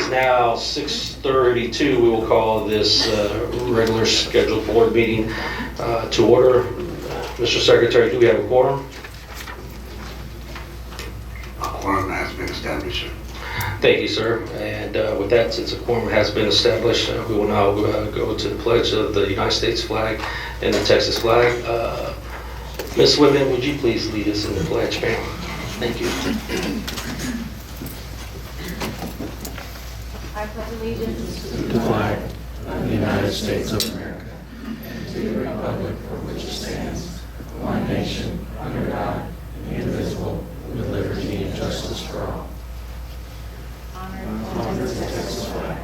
is now 6:32. We will call this regular scheduled board meeting to order. Mr. Secretary, do we have a quorum? A quorum has been established, sir. Thank you, sir. And with that, since a quorum has been established, we will now go to the pledge of the United States flag and the Texas flag. Ms. Whitman, would you please lead us in the pledge, ma'am? Thank you. I pledge allegiance to the flag of the United States of America and to the republic for which it stands, one nation, under God, indivisible, with liberty and justice for all. Honor to the Texas flag.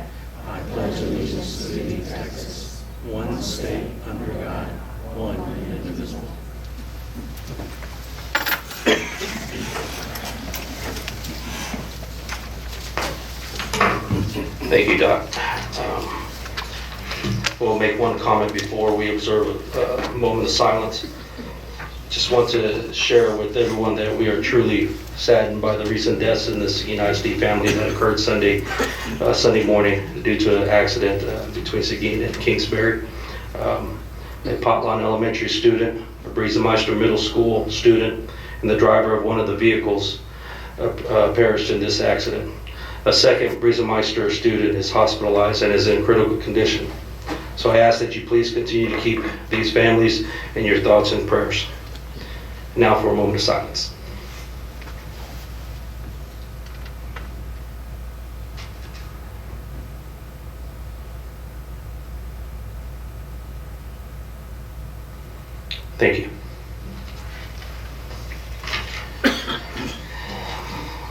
I pledge allegiance to thee, Texas, one state under God, one and indivisible. Thank you, Doc. We'll make one comment before we observe a moment of silence. Just want to share with everyone that we are truly saddened by the recent deaths in the Seguin ISD family that occurred Sunday morning due to an accident between Seguin and Kingsbury. A Potlawn Elementary student, a Briesemeister Middle School student, and the driver of one of the vehicles perished in this accident. A second Briesemeister student is hospitalized and is in critical condition. So I ask that you please continue to keep these families in your thoughts and prayers. Now for a moment of silence. Thank you.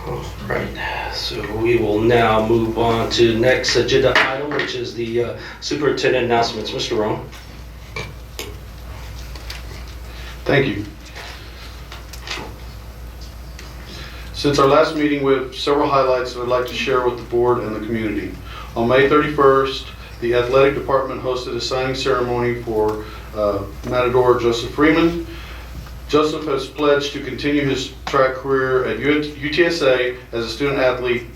All right, so we will now move on to the next agenda item, which is the superintendent announcements. Mr. Rohn. Thank you. Since our last meeting, we have several highlights that I'd like to share with the board and the community. On May 31st, the athletic department hosted a signing ceremony for Matador Joseph Freeman. Joseph has pledged to continue his track career at UTSA as a student athlete.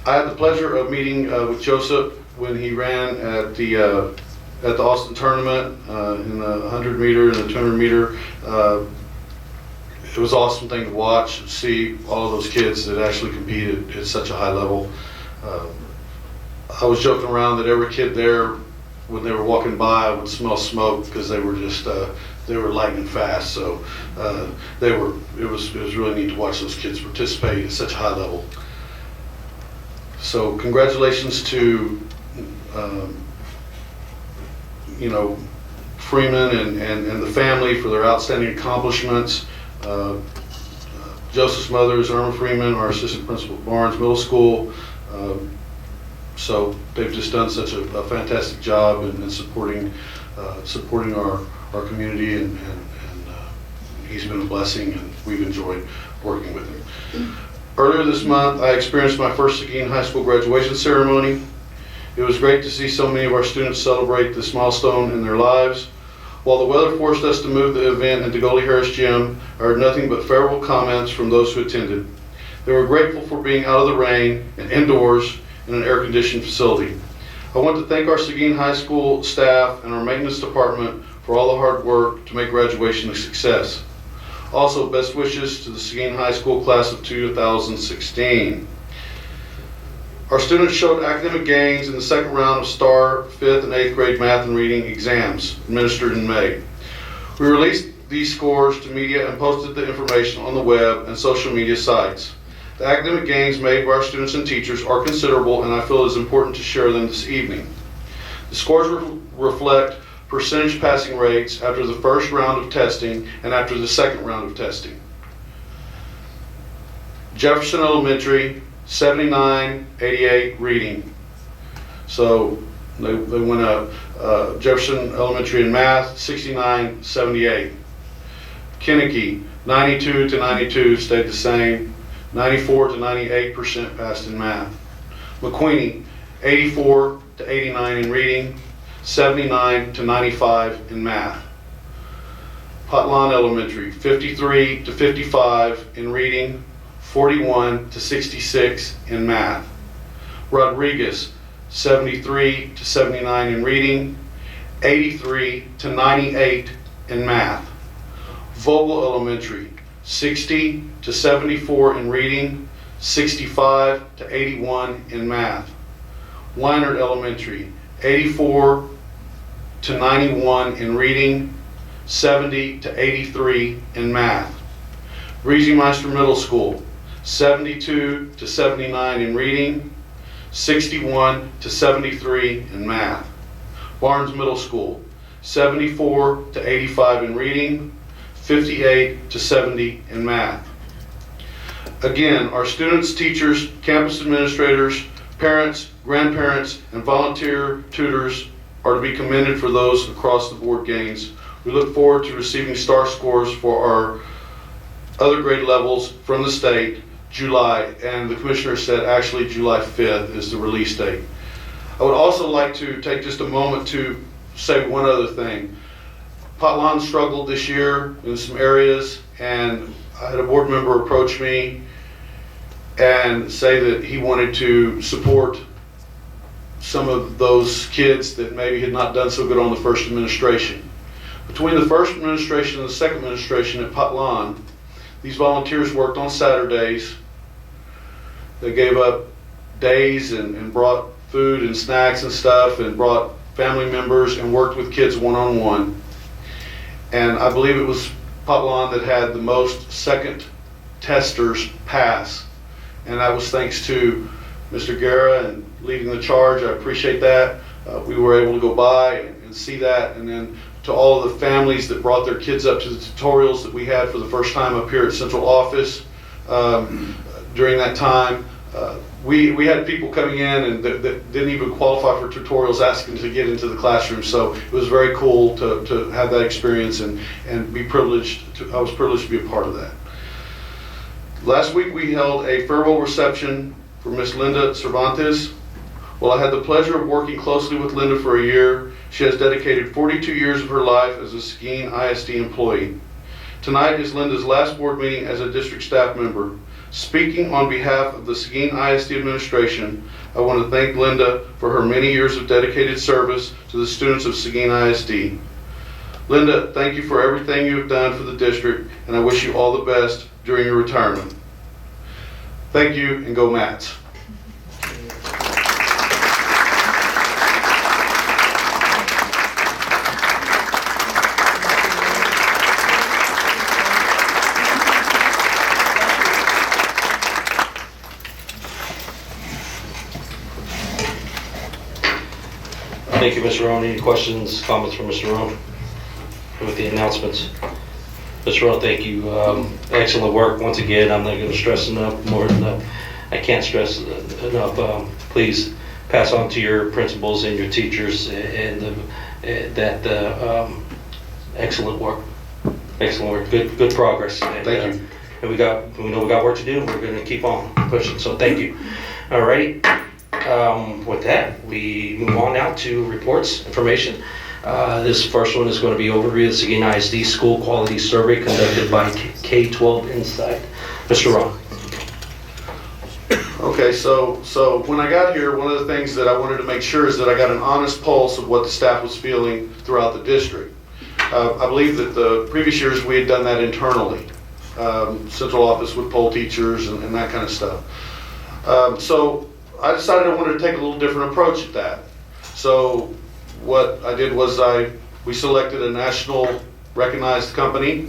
I had the pleasure of meeting with Joseph when he ran at the Austin tournament in the 100 meter and the 200 meter. It was an awesome thing to watch and see all of those kids that actually competed at such a high level. I was joking around that every kid there, when they were walking by, would smell smoke because they were just they were lightning fast. So it was really neat to watch those kids participate at such a high level. So congratulations to Freeman and the family for their outstanding accomplishments. Joseph's mother is Irma Freeman, our assistant principal at Barnes Middle School. So they've just done such a fantastic job in supporting our community, and he's been a blessing, and we've enjoyed working with him. Earlier this month, I experienced my first Seguin High School graduation ceremony. It was great to see so many of our students celebrate this milestone in their lives. While the weather forced us to move the event into Goldie Harris Gym, I heard nothing but favorable comments from those who attended. They were grateful for being out of the rain and indoors in an air-conditioned facility. I want to thank our Seguin High School staff and our maintenance department for all the hard work to make graduation a success. Also, best wishes to the Seguin High School class of 2016. Our students showed academic gains in the second round of STAR 5th and 8th grade math and reading exams administered in May. We released these scores to media and posted the information on the web and social media sites. The academic gains made by our students and teachers are considerable, and I feel it is important to share them this evening. The scores reflect percentage passing rates after the first round of testing and after the second round of testing. Jefferson Elementary, 79-88 reading. So they went up. Jefferson Elementary in math, 69-78. Kinnicky, 92-92 stayed the same. 94-98% passed in math. McQueenie, 84-89 in reading. 79-95 in math. Potlawn Elementary, 53-55 in reading, 41-66 in math. Rodriguez, 73 to 79 in reading, 83 to 98 in math. Vogel Elementary, 60 to 74 in reading, 65 to 81 in math. Weinert Elementary, 84 to 91 in reading, 70 to 83 in math. Breezemeister Middle School, 72 to 79 in reading, 61 to 73 in math. Barnes Middle School, 74 to 85 in reading, 58 to 70 in math. Again, our students, teachers, campus administrators, parents, grandparents, and volunteer tutors are to be commended for those across the board gains. We look forward to receiving star scores for our other grade levels from the state July, and the commissioner said actually July 5th is the release date. I would also like to take just a moment to say one other thing. Potlan struggled this year in some areas, and I had a board member approach me and say that he wanted to support some of those kids that maybe had not done so good on the first administration. Between the first administration and the second administration at Potlan, these volunteers worked on Saturdays. They gave up days and brought food and snacks and stuff and brought family members and worked with kids one-on-one. And I believe it was Potlan that had the most second testers pass. And that was thanks to Mr. Guerra and leading the charge. I appreciate that. We were able to go by and see that. And then to all of the families that brought their kids up to the tutorials that we had for the first time up here at Central Office during that time. We had people coming in and that didn't even qualify for tutorials asking to get into the classroom. So it was very cool to have that experience and be privileged. I was privileged to be a part of that. Last week we held a farewell reception for Miss Linda Cervantes. Well, I had the pleasure of working closely with Linda for a year. She has dedicated 42 years of her life as a Seguin ISD employee. Tonight is Linda's last board meeting as a district staff member. Speaking on behalf of the Seguin ISD administration, I want to thank Linda for her many years of dedicated service to the students of Seguin ISD. Linda, thank you for everything you have done for the district, and I wish you all the best during your retirement. Thank you, and go Mats. Thank you, Mr. Rowan. Any questions, comments from Mr. Rowan with the announcements? Mr. Rowan, thank you. Excellent work. Once again, I'm not going to stress enough, more than enough. I can't stress enough. Please pass on to your principals and your teachers and excellent work. Excellent work. Good progress. And, Thank you. And we know we got work to do. We're going to keep on pushing. So thank you. All righty. With that, we move on now to reports, information. This first one is going to be overview of the Seguin ISD School Quality Survey conducted by K-12 Insight. Mr. Ron. Okay, so when I got here, one of the things that I wanted to make sure is that I got an honest pulse of what the staff was feeling throughout the district. I believe that the previous years we had done that internally. Central office would poll teachers and that kind of stuff. So I decided I wanted to take a little different approach at that. So what I did was we selected a national recognized company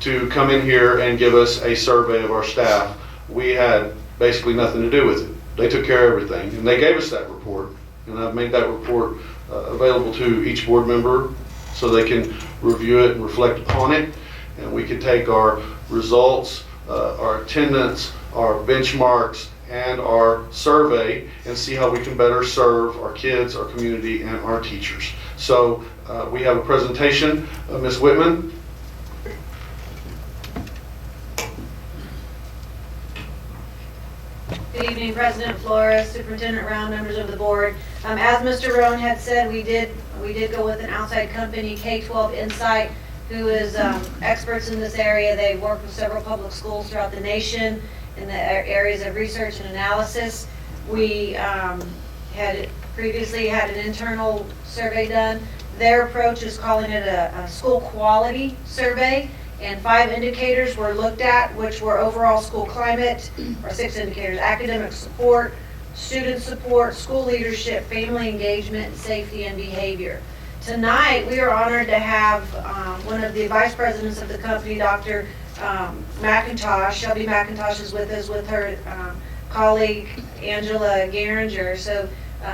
to come in here and give us a survey of our staff. We had basically nothing to do with it. They took care of everything, and they gave us that report. And I've made that report available to each board member so they can review it and reflect upon it. And we can take our results, our attendance, our benchmarks, and our survey and see how we can better serve our kids, our community, and our teachers. So we have a presentation of Ms. Whitman. Good evening, President Flores, Superintendent Round, members of the board. As Mr. Roan had said, we did go with an outside company, K-12 Insight, who is experts in this area. They work with several public schools throughout the nation in the areas of research and analysis. We had previously had an internal survey done. Their approach is calling it a school quality survey, and 5 indicators were looked at, which were overall school climate, or 6 indicators: academic support, student support, school leadership, family engagement, safety, and behavior. Tonight, we are honored to have one of the vice presidents of the company, Dr. McIntosh. Shelby McIntosh is with us with her colleague, Angela Garinger. So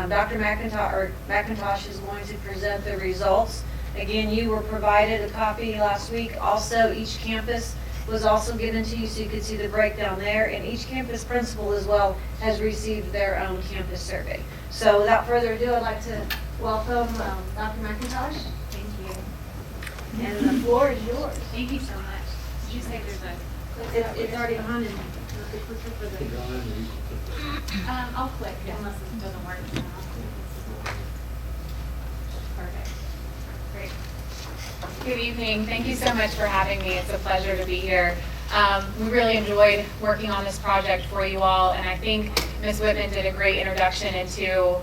Dr. McIntosh is going to present the results. Again, you were provided a copy last week. Also, each campus was also given to you so you could see the breakdown there. And each campus principal as well has received their own campus survey. So without further ado, I'd like to welcome Dr. McIntosh. Thank you. And the floor is yours. Thank you so much. Did you say there's a... It's already on and I'll click unless it doesn't work. Perfect. Great. Good evening. Thank you so much for having me. It's a pleasure to be here. We really enjoyed working on this project for you all, and I think Ms. Whitman did a great introduction into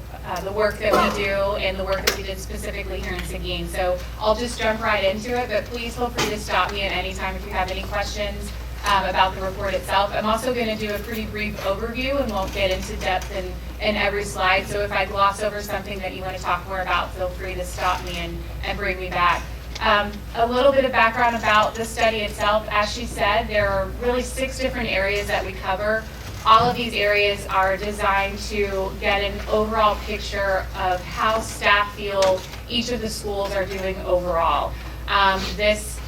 the work that we do and the work that we did specifically here in Seguin. So I'll just jump right into it, but please feel free to stop me at any time if you have any questions about the report itself. I'm also going to do a pretty brief overview and won't get into depth in every slide. So if I gloss over something that you want to talk more about, feel free to stop me and bring me back. A little bit of background about the study itself. As she said, there are really 6 different areas that we cover. All of these areas are designed to get an overall picture of how staff feel each of the schools are doing overall.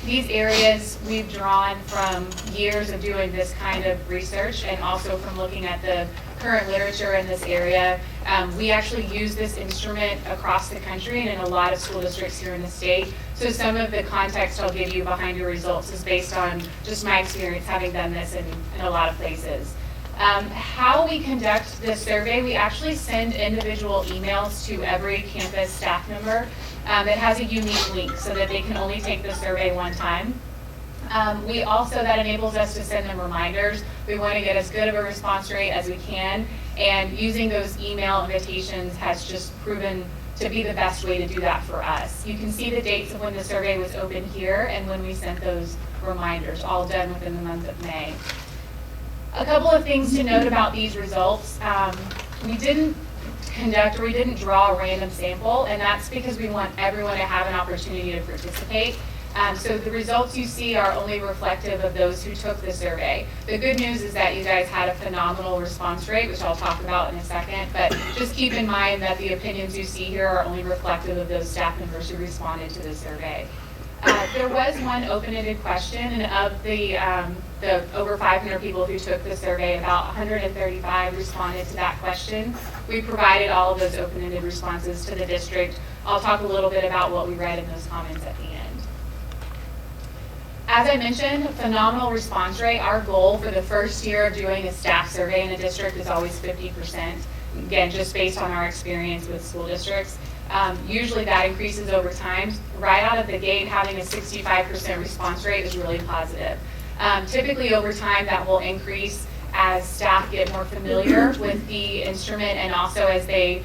These areas we've drawn from years of doing this kind of research and also from looking at the current literature in this area. We actually use this instrument across the country and in a lot of school districts here in the state. So some of the context I'll give you behind your results is based on just my experience having done this in a lot of places. How we conduct this survey, we actually send individual emails to every campus staff member. It has a unique link so that they can only take the survey one time. That enables us to send them reminders. We want to get as good of a response rate as we can, and using those email invitations has just proven to be the best way to do that for us. You can see the dates of when the survey was open here and when we sent those reminders, all done within the month of May. A couple of things to note about these results. We didn't draw a random sample, and that's because we want everyone to have an opportunity to participate. So the results you see are only reflective of those who took the survey. The good news is that you guys had a phenomenal response rate, which I'll talk about in a second, but just keep in mind that the opinions you see here are only reflective of those staff members who responded to the survey. There was one open-ended question, and of the over 500 people who took the survey, about 135 responded to that question. We provided all of those open-ended responses to the district. I'll talk a little bit about what we read in those comments at the end. As I mentioned, phenomenal response rate. Our goal for the first year of doing a staff survey in a district is always 50%. Again, just based on our experience with school districts. Usually that increases over time. Right out of the gate, having a 65% response rate is really positive. Typically over time that will increase as staff get more familiar with the instrument and also as they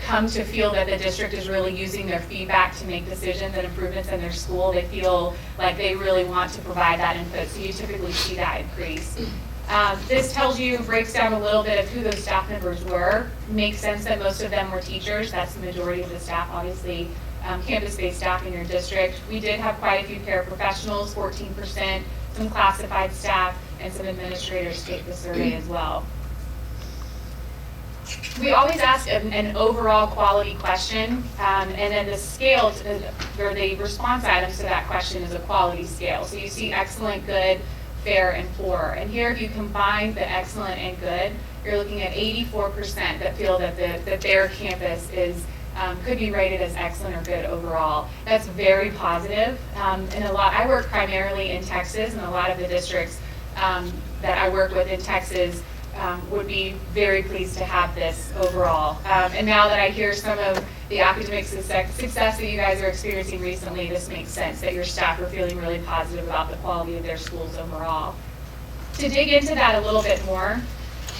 come to feel that the district is really using their feedback to make decisions and improvements in their school. They feel like they really want to provide that input, so you typically see that increase. This breaks down a little bit of who those staff members were. Makes sense that most of them were teachers. That's the majority of the staff, obviously, campus-based staff in your district. We did have quite a few paraprofessionals, 14%, some classified staff, and some administrators take the survey as well. We always ask an overall quality question, and then the scale, or the response items to that question is a quality scale. So you see excellent, good, fair, and poor. And here, if you combine the excellent and good, you're looking at 84% that feel that their campus could be rated as excellent or good overall. That's very positive. I work primarily in Texas, and a lot of the districts that I work with in Texas would be very pleased to have this overall. And now that I hear some of the academic success that you guys are experiencing recently, this makes sense that your staff are feeling really positive about the quality of their schools overall. To dig into that a little bit more,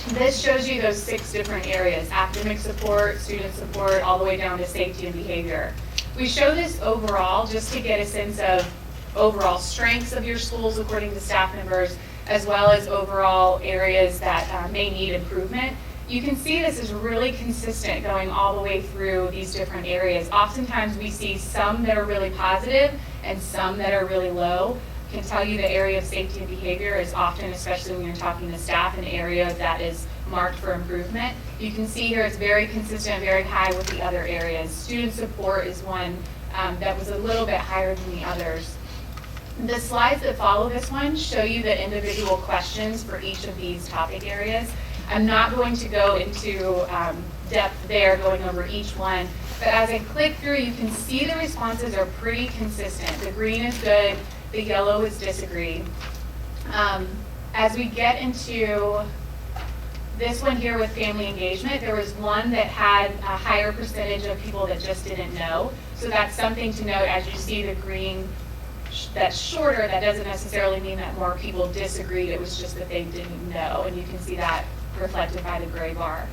This shows you those 6 different areas: academic support, student support, all the way down to safety and behavior. We show this overall just to get a sense of overall strengths of your schools according to staff members, as well as overall areas that may need improvement. You can see this is really consistent going all the way through these different areas. Oftentimes we see some that are really positive and some that are really low. I can tell you the area of safety and behavior is often, especially when you're talking to staff, an area that is marked for improvement. You can see here it's very consistent, very high with the other areas. Student support is one that was a little bit higher than the others. The slides that follow this one show you the individual questions for each of these topic areas. I'm not going to go into depth there, going over each one, but as I click through, you can see the responses are pretty consistent. The green is good, the yellow is disagree. As we get into this one here with family engagement, there was one that had a higher percentage of people that just didn't know. So that's something to note. As you see the green that's shorter, that doesn't necessarily mean that more people disagreed. It was just that they didn't know, and you can see that reflected by the gray bar.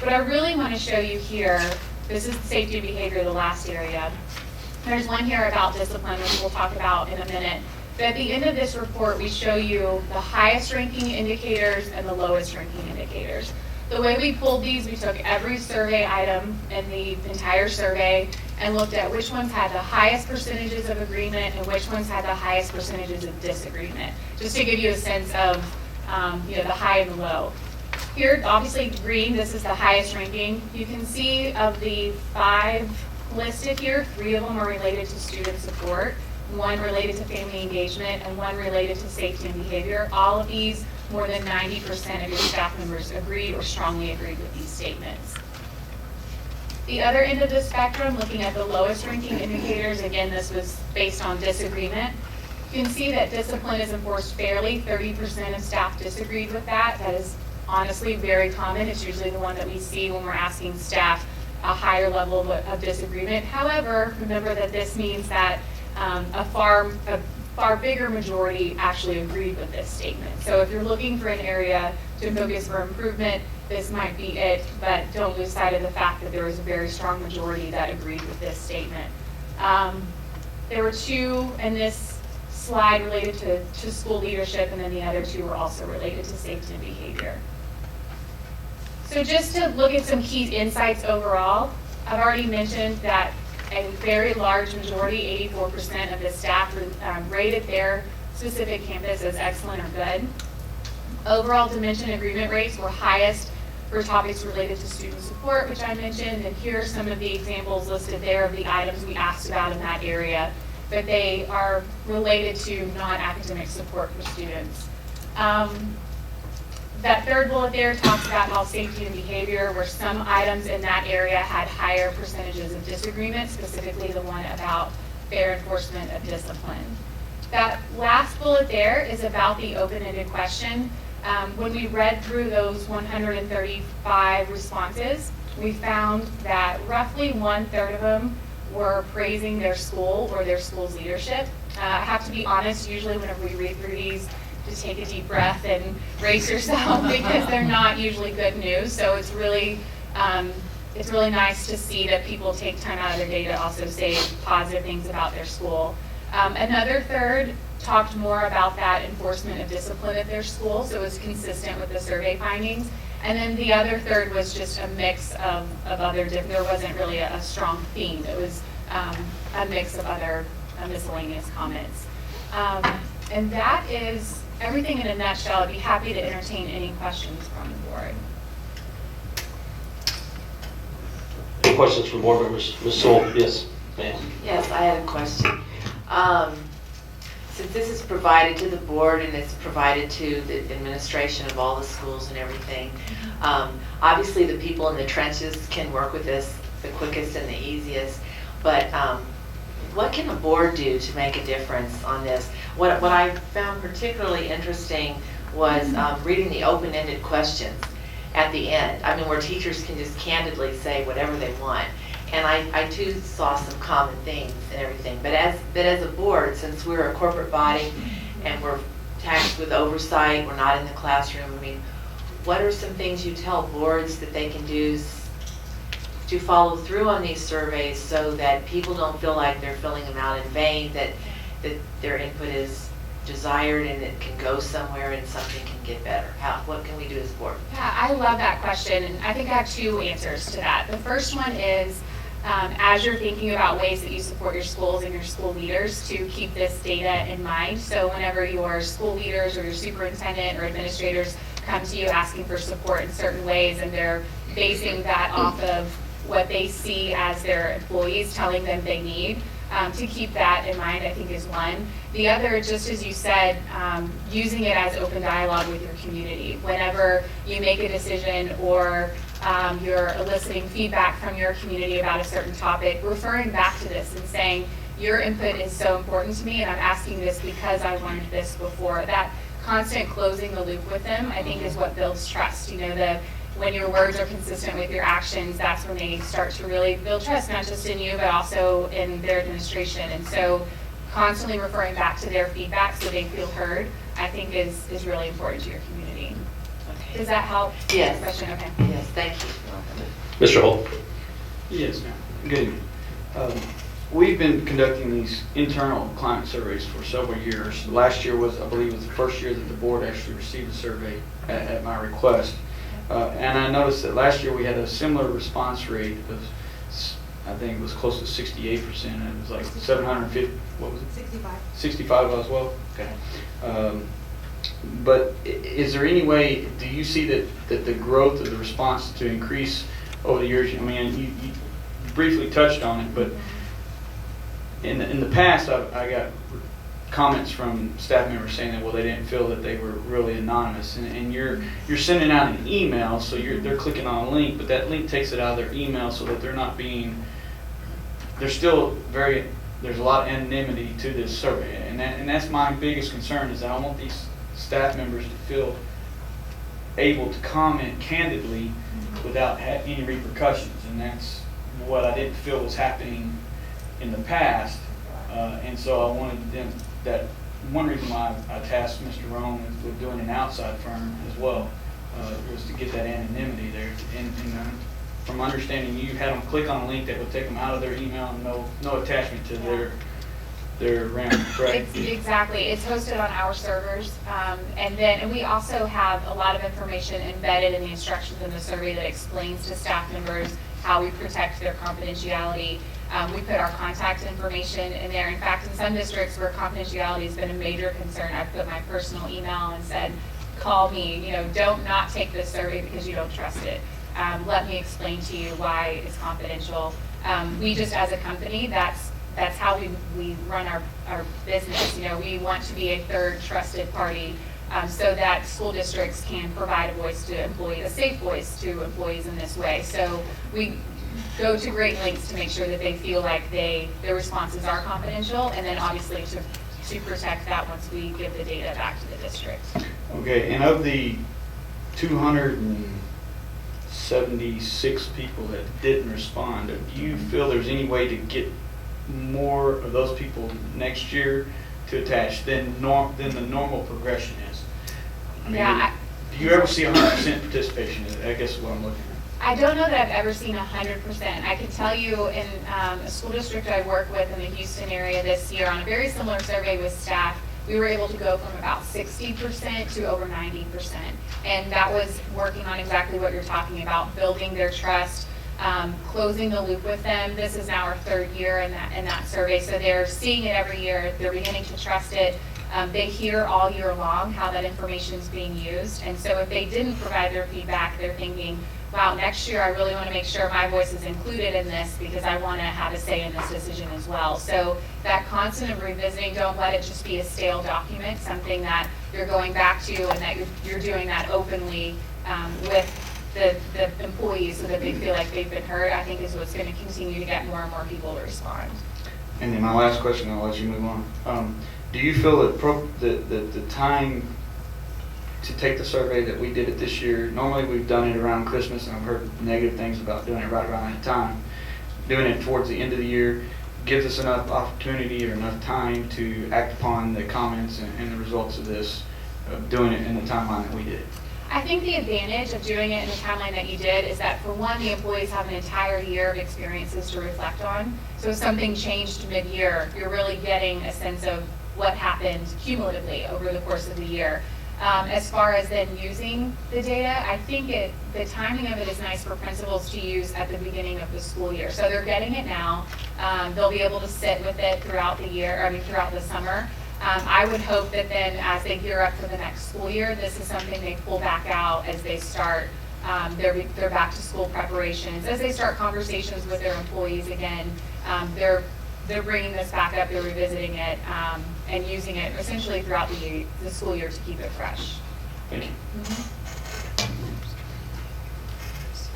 What I really want to show you here, this is safety and behavior, the last area. There's one here about discipline, which we'll talk about in a minute. But at the end of this report, we show you the highest ranking indicators and the lowest ranking indicators. The way we pulled these, we took every survey item in the entire survey and looked at which ones had the highest percentages of agreement and which ones had the highest percentages of disagreement, just to give you a sense of the high and the low. Here, obviously green, this is the highest ranking. You can see of the 5 listed here, 3 of them are related to student support, 1 related to family engagement, and 1 related to safety and behavior. All of these, more than 90% of your staff members agreed or strongly agreed with these statements. The other end of the spectrum, looking at the lowest ranking indicators, again, this was based on disagreement. You can see that discipline is enforced fairly. 30% of staff disagreed with that. That is honestly very common. It's usually the one that we see when we're asking staff a higher level of disagreement. However, remember that this means that a far bigger majority actually agreed with this statement. So if you're looking for an area to focus for improvement, this might be it, but don't lose sight of the fact that there was a very strong majority that agreed with this statement. There were 2 in this slide related to school leadership, and then the other 2 were also related to safety and behavior. So just to look at some key insights overall, I've already mentioned that a very large majority, 84% of the staff rated their specific campus as excellent or good. Overall dimension agreement rates were highest for topics related to student support, which I mentioned, and here are some of the examples listed there of the items we asked about in that area, but they are related to non-academic support for students. That third bullet there talks about how safety and behavior, where some items in that area had higher percentages of disagreement, specifically the one about fair enforcement of discipline. That last bullet there is about the open-ended question. When we read through those 135 responses, we found that roughly 1/3 of them were praising their school or their school's leadership. I have to be honest, usually whenever we read through these, to take a deep breath and brace yourself because they're not usually good news. So it's really nice to see that people take time out of their day to also say positive things about their school. Another third talked more about that enforcement of discipline at their school, so it was consistent with the survey findings. And then the other third was just a mix of other different, there wasn't really a strong theme. It was a mix of other miscellaneous comments. And that is everything in a nutshell. I'd be happy to entertain any questions from the board. Any questions from board members? Ms. Sewell, yes, ma'am. Yes, I had a question. Since this is provided to the board and it's provided to the administration of all the schools and everything, obviously the people in the trenches can work with this the quickest and the easiest, but what can the board do to make a difference on this? What I found particularly interesting was reading the open-ended questions at the end. I mean, where teachers can just candidly say whatever they want. And I too saw some common themes and everything. But as a board, since we're a corporate body and we're tasked with oversight, we're not in the classroom, I mean, what are some things you tell boards that they can do to follow through on these surveys so that people don't feel like they're filling them out in vain, that their input is desired and it can go somewhere and something can get better? What can we do as a board? Yeah, I love that question, and I think I have two answers to that. The first one is, as you're thinking about ways that you support your schools and your school leaders, to keep this data in mind. So whenever your school leaders or your superintendent or administrators come to you asking for support in certain ways, and they're basing that off of what they see as their employees telling them they need, to keep that in mind, I think, is one. The other, just as you said, using it as open dialogue with your community. Whenever you make a decision or you're eliciting feedback from your community about a certain topic, referring back to this and saying, your input is so important to me and I'm asking this because I learned this before. That constant closing the loop with them, I think, is what builds trust. You know, when your words are consistent with your actions, that's when they start to really build trust, not just in you, but also in their administration. And so constantly referring back to their feedback so they feel heard, I think is really important to your community. Okay. Does that help? Yes. Question? Okay. Yes, thank you. Mr. Holt? Yes, ma'am. Good evening. We've been conducting these internal climate surveys for several years. Last year was, I believe, was the first year that the board actually received a survey at my request. And I noticed that last year we had a similar response rate of, I think it was close to 68%. It was like 750, what was it? 65. 65 as well? Okay. But is there any way, do you see that the growth of the response to increase over the years? I mean, you briefly touched on it, but in the past, I got comments from staff members saying that, well, they didn't feel that they were really anonymous, and you're sending out an email, so they're clicking on a link, but that link takes it out of their email so that they're not being, there's a lot of anonymity to this survey, and that's my biggest concern, is that I want these staff members to feel able to comment candidly without any repercussions, and that's what I didn't feel was happening in the past. And so I wanted them, that one reason why I tasked Mr. Rohn with doing an outside firm as well, was to get that anonymity there. And from understanding, you had them click on a link that would take them out of their email and no attachment to their RAM, correct? Exactly. It's hosted on our servers. And we also have a lot of information embedded in the instructions in the survey that explains to staff members how we protect their confidentiality. We put our contact information in there. In fact, in some districts where confidentiality has been a major concern, I've put my personal email and said, call me, don't not take this survey because you don't trust it. Let me explain to you why it's confidential. We just, as a company, that's how we run our business. We want to be a third trusted party, so that school districts can provide a safe voice to employees in this way. So we go to great lengths to make sure that they feel like their responses are confidential, and then obviously to protect that once we give the data back to the district. Okay, and of the 276 people that didn't respond, do you feel there's any way to get more of those people next year to attach than the normal progression is? I mean, do you ever see 100% participation? I guess is what I'm looking at. I don't know that I've ever seen 100%. I can tell you in a school district I work with in the Houston area this year, on a very similar survey with staff, we were able to go from about 60% to over 90%. And that was working on exactly what you're talking about, building their trust, closing the loop with them. This is now our third year in that survey, so they're seeing it every year. They're beginning to trust it. They hear all year long how that information is being used. And so if they didn't provide their feedback, they're thinking, wow, next year I really want to make sure my voice is included in this because I want to have a say in this decision as well. So that constant revisiting, don't let it just be a stale document, something that you're going back to and that you're doing that openly with the employees so that they feel like they've been heard, I think is what's going to continue to get more and more people to respond. And then my last question, I'll let you move on. Do you feel that the time to take the survey that we did it this year, normally we've done it around Christmas, and I've heard negative things about doing it right around that time. Doing it towards the end of the year gives us enough opportunity or enough time to act upon the comments and the results of this, doing it in the timeline that we did. I think the advantage of doing it in the timeline that you did is that, for one, the employees have an entire year of experiences to reflect on. So if something changed mid-year, you're really getting a sense of what happened cumulatively over the course of the year. As far as then using the data, I think the timing of it is nice for principals to use at the beginning of the school year. So they're getting it now. They'll be able to sit with it throughout the year, throughout the summer. I would hope that then, as they gear up for the next school year, this is something they pull back out as they start their back to school preparations, as they start conversations with their employees again. They're bringing this back up, they're revisiting it, and using it essentially throughout the school year to keep it fresh. Thank you.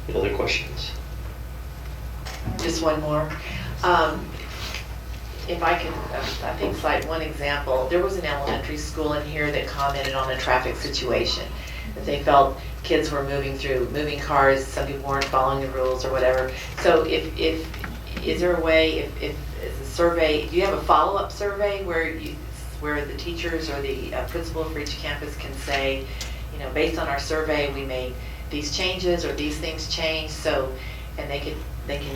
Any other questions? Just one more. If I can, I think, cite one example. There was an elementary school in here that commented on a traffic situation, that they felt kids were moving cars, some people weren't following the rules or whatever. So is there a way, if the survey, do you have a follow-up survey where the teachers or the principal for each campus can say, based on our survey, we made these changes or these things changed, so, and they can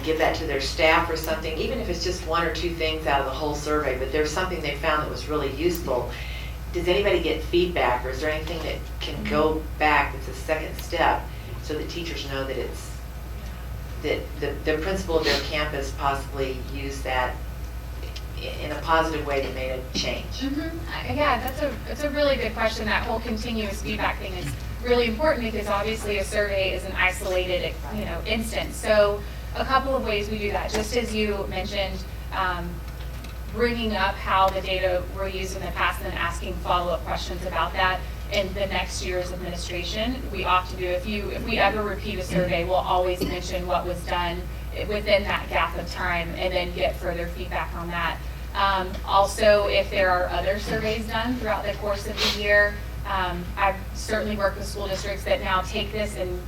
give that to their staff or something, even if it's just one or two things out of the whole survey, but there's something they found that was really useful. Does anybody get feedback, or is there anything that can go back that's a second step so that teachers know that the principal of their campus possibly used that in a positive way that made a change? Yeah, that's a really good question. That whole continuous feedback thing is really important, because obviously a survey is an isolated instance. So a couple of ways we do that, just as you mentioned, bringing up how the data were used in the past and then asking follow-up questions about that in the next year's administration. We ought to do, if we ever repeat a survey, we'll always mention what was done within that gap of time and then get further feedback on that. Also, if there are other surveys done throughout the course of the year, I've certainly worked with school districts that now take this and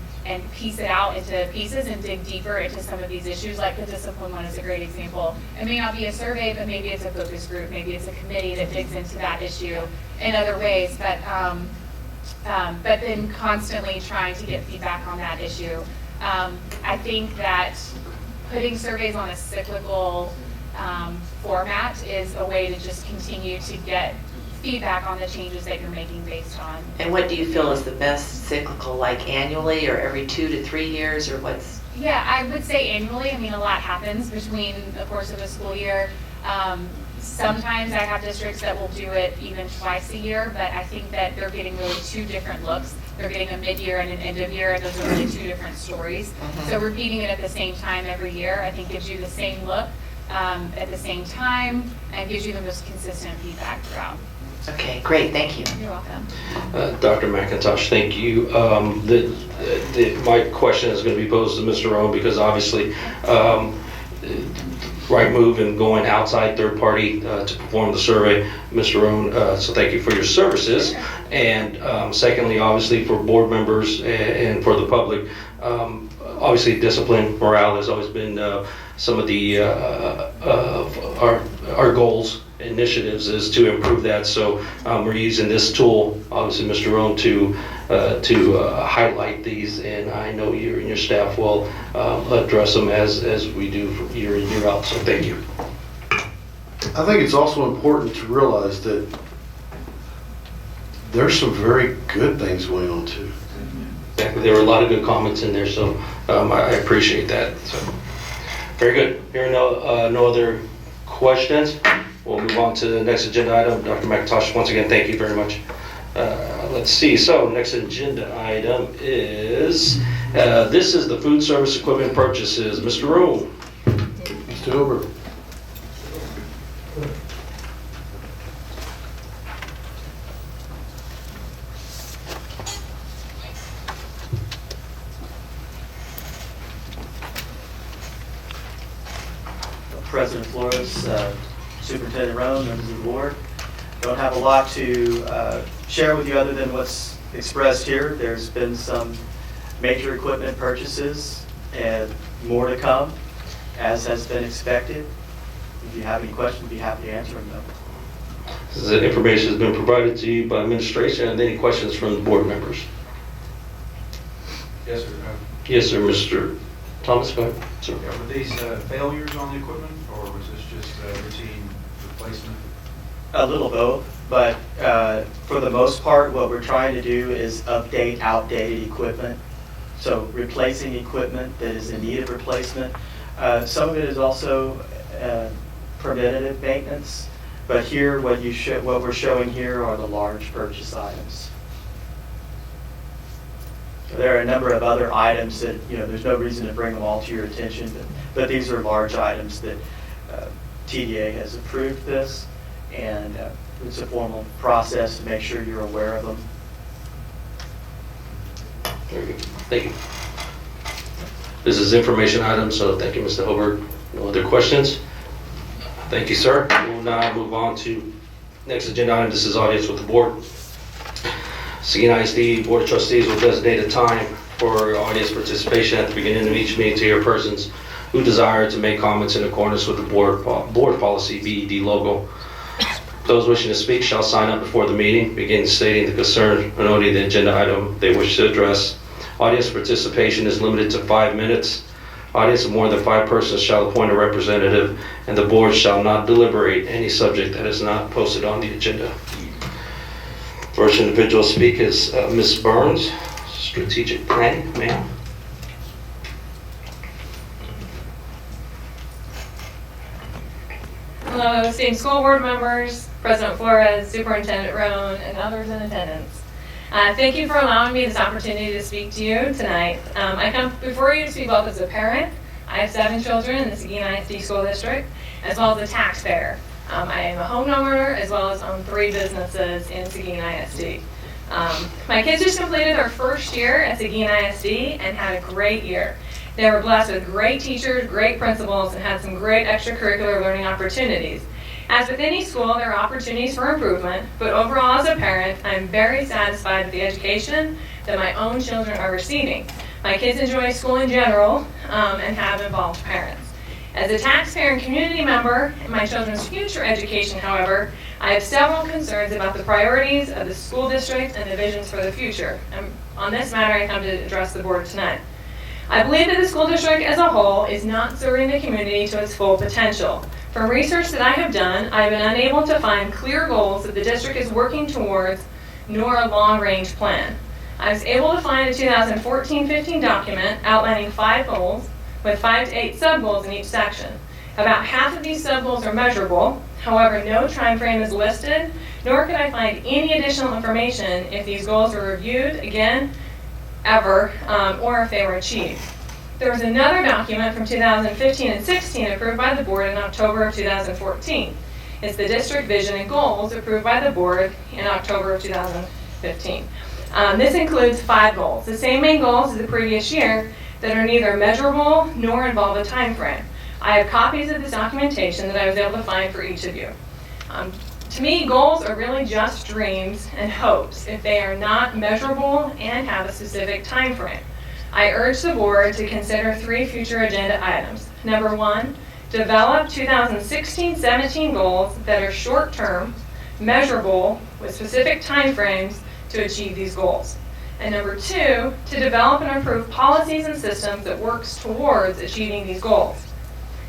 piece it out into pieces and dig deeper into some of these issues. Like the discipline one is a great example. It may not be a survey, but maybe it's a focus group, maybe it's a committee that digs into that issue in other ways, but then constantly trying to get feedback on that issue. I think that putting surveys on a cyclical format is a way to just continue to get feedback on the changes that you're making based on. And what do you feel is the best cyclical, like annually or every 2 to 3 years, or what's? Yeah, I would say annually. I mean, a lot happens between the course of a school year. Sometimes I have districts that will do it even twice a year, but I think that they're getting really two different looks. They're getting a mid-year and an end of year, and those are really two different stories. So repeating it at the same time every year, I think, gives you the same look at the same time and gives you the most consistent feedback throughout. Okay, great, thank you. You're welcome. Dr. McIntosh, thank you. My question is going to be posed to Mr. Rowan, because obviously right move and going outside third party to perform the survey, Mr. Rowan, so thank you for your services. And secondly, obviously for board members and for the public, obviously discipline, morale has always been some of the our goals, initiatives, is to improve that. So we're using this tool, obviously, Mr. Rowan, to highlight these, and I know you and your staff will address them as we do year in, year out. So thank you. I think it's also important to realize that there's some very good things going on too. Exactly. There were a lot of good comments in there, so I appreciate that. So very good. Hearing no other questions, we'll move on to the next agenda item. Dr. McIntosh, once again, thank you very much. Let's see. So next agenda item is this is the food service equipment purchases. Mr. Rowe. Mr. Hilbert. President Flores, Superintendent Roan, members of the board. Don't have a lot to share with you other than what's expressed here. There's been some major equipment purchases and more to come, as has been expected. If you have any questions, I'd be happy to answer them. This information has been provided to you by administration, and any questions from the board members? Yes, sir. Yes, sir, Mr. Thomas, go ahead. Sir. Were these failures on the equipment, or was this just routine replacement? A little both, but for the most part, what we're trying to do is update outdated equipment. So replacing equipment that is in need of replacement. Some of it is also preventative maintenance, but here what we're showing here are the large purchase items. There are a number of other items that, there's no reason to bring them all to your attention, but these are large items that TDA has approved this, and it's a formal process to make sure you're aware of them. Very good. Thank you. This is information item, so thank you, Mr. Hobart. No other questions? Thank you, sir. We'll now move on to next agenda item. This is audience with the board. Seguin ISD Board of Trustees will designate a time for audience participation at the beginning of each meeting to hear persons who desire to make comments in accordance with the board policy BED logo. Those wishing to speak shall sign up before the meeting, begin stating the concern and only the agenda item they wish to address. Audience participation is limited to 5 minutes. Audience of more than 5 persons shall appoint a representative, and the board shall not deliberate any subject that is not posted on the agenda. First individual to speak is Ms. Burns, Strategic Planning, ma'am. Hello, esteemed school board members, President Flores, Superintendent Roan, and others in attendance. Thank you for allowing me this opportunity to speak to you tonight. I come before you to speak both as a parent. I have 7 children in the Seguin ISD School District, as well as a taxpayer. I am a homeowner, as well as own 3 businesses in Seguin ISD. My kids just completed their first year at Seguin ISD and had a great year. They were blessed with great teachers, great principals, and had some great extracurricular learning opportunities. As with any school, there are opportunities for improvement, but overall as a parent, I'm very satisfied with the education that my own children are receiving. My kids enjoy school in general and have involved parents. As a taxpayer and community member in my children's future education, however, I have several concerns about the priorities of the school district and the visions for the future. And on this matter, I come to address the board tonight. I believe that the school district as a whole is not serving the community to its full potential. From research that I have done, I have been unable to find clear goals that the district is working towards, nor a long-range plan. I was able to find a 2014-15 document outlining 5 goals with 5 to 8 sub-goals in each section. About half of these sub-goals are measurable, however, no time frame is listed, nor could I find any additional information if these goals were reviewed again, ever, or if they were achieved. There was another document from 2015 and 16 approved by the board in October of 2014. It's the district vision and goals approved by the board in October of 2015. This includes 5 goals, the same main goals as the previous year, that are neither measurable nor involve a time frame. I have copies of this documentation that I was able to find for each of you. To me, goals are really just dreams and hopes if they are not measurable and have a specific time frame. I urge the board to consider 3 future agenda items. Number 1, develop 2016-17 goals that are short-term, measurable, with specific time frames to achieve these goals. And number 2, to develop and improve policies and systems that works towards achieving these goals.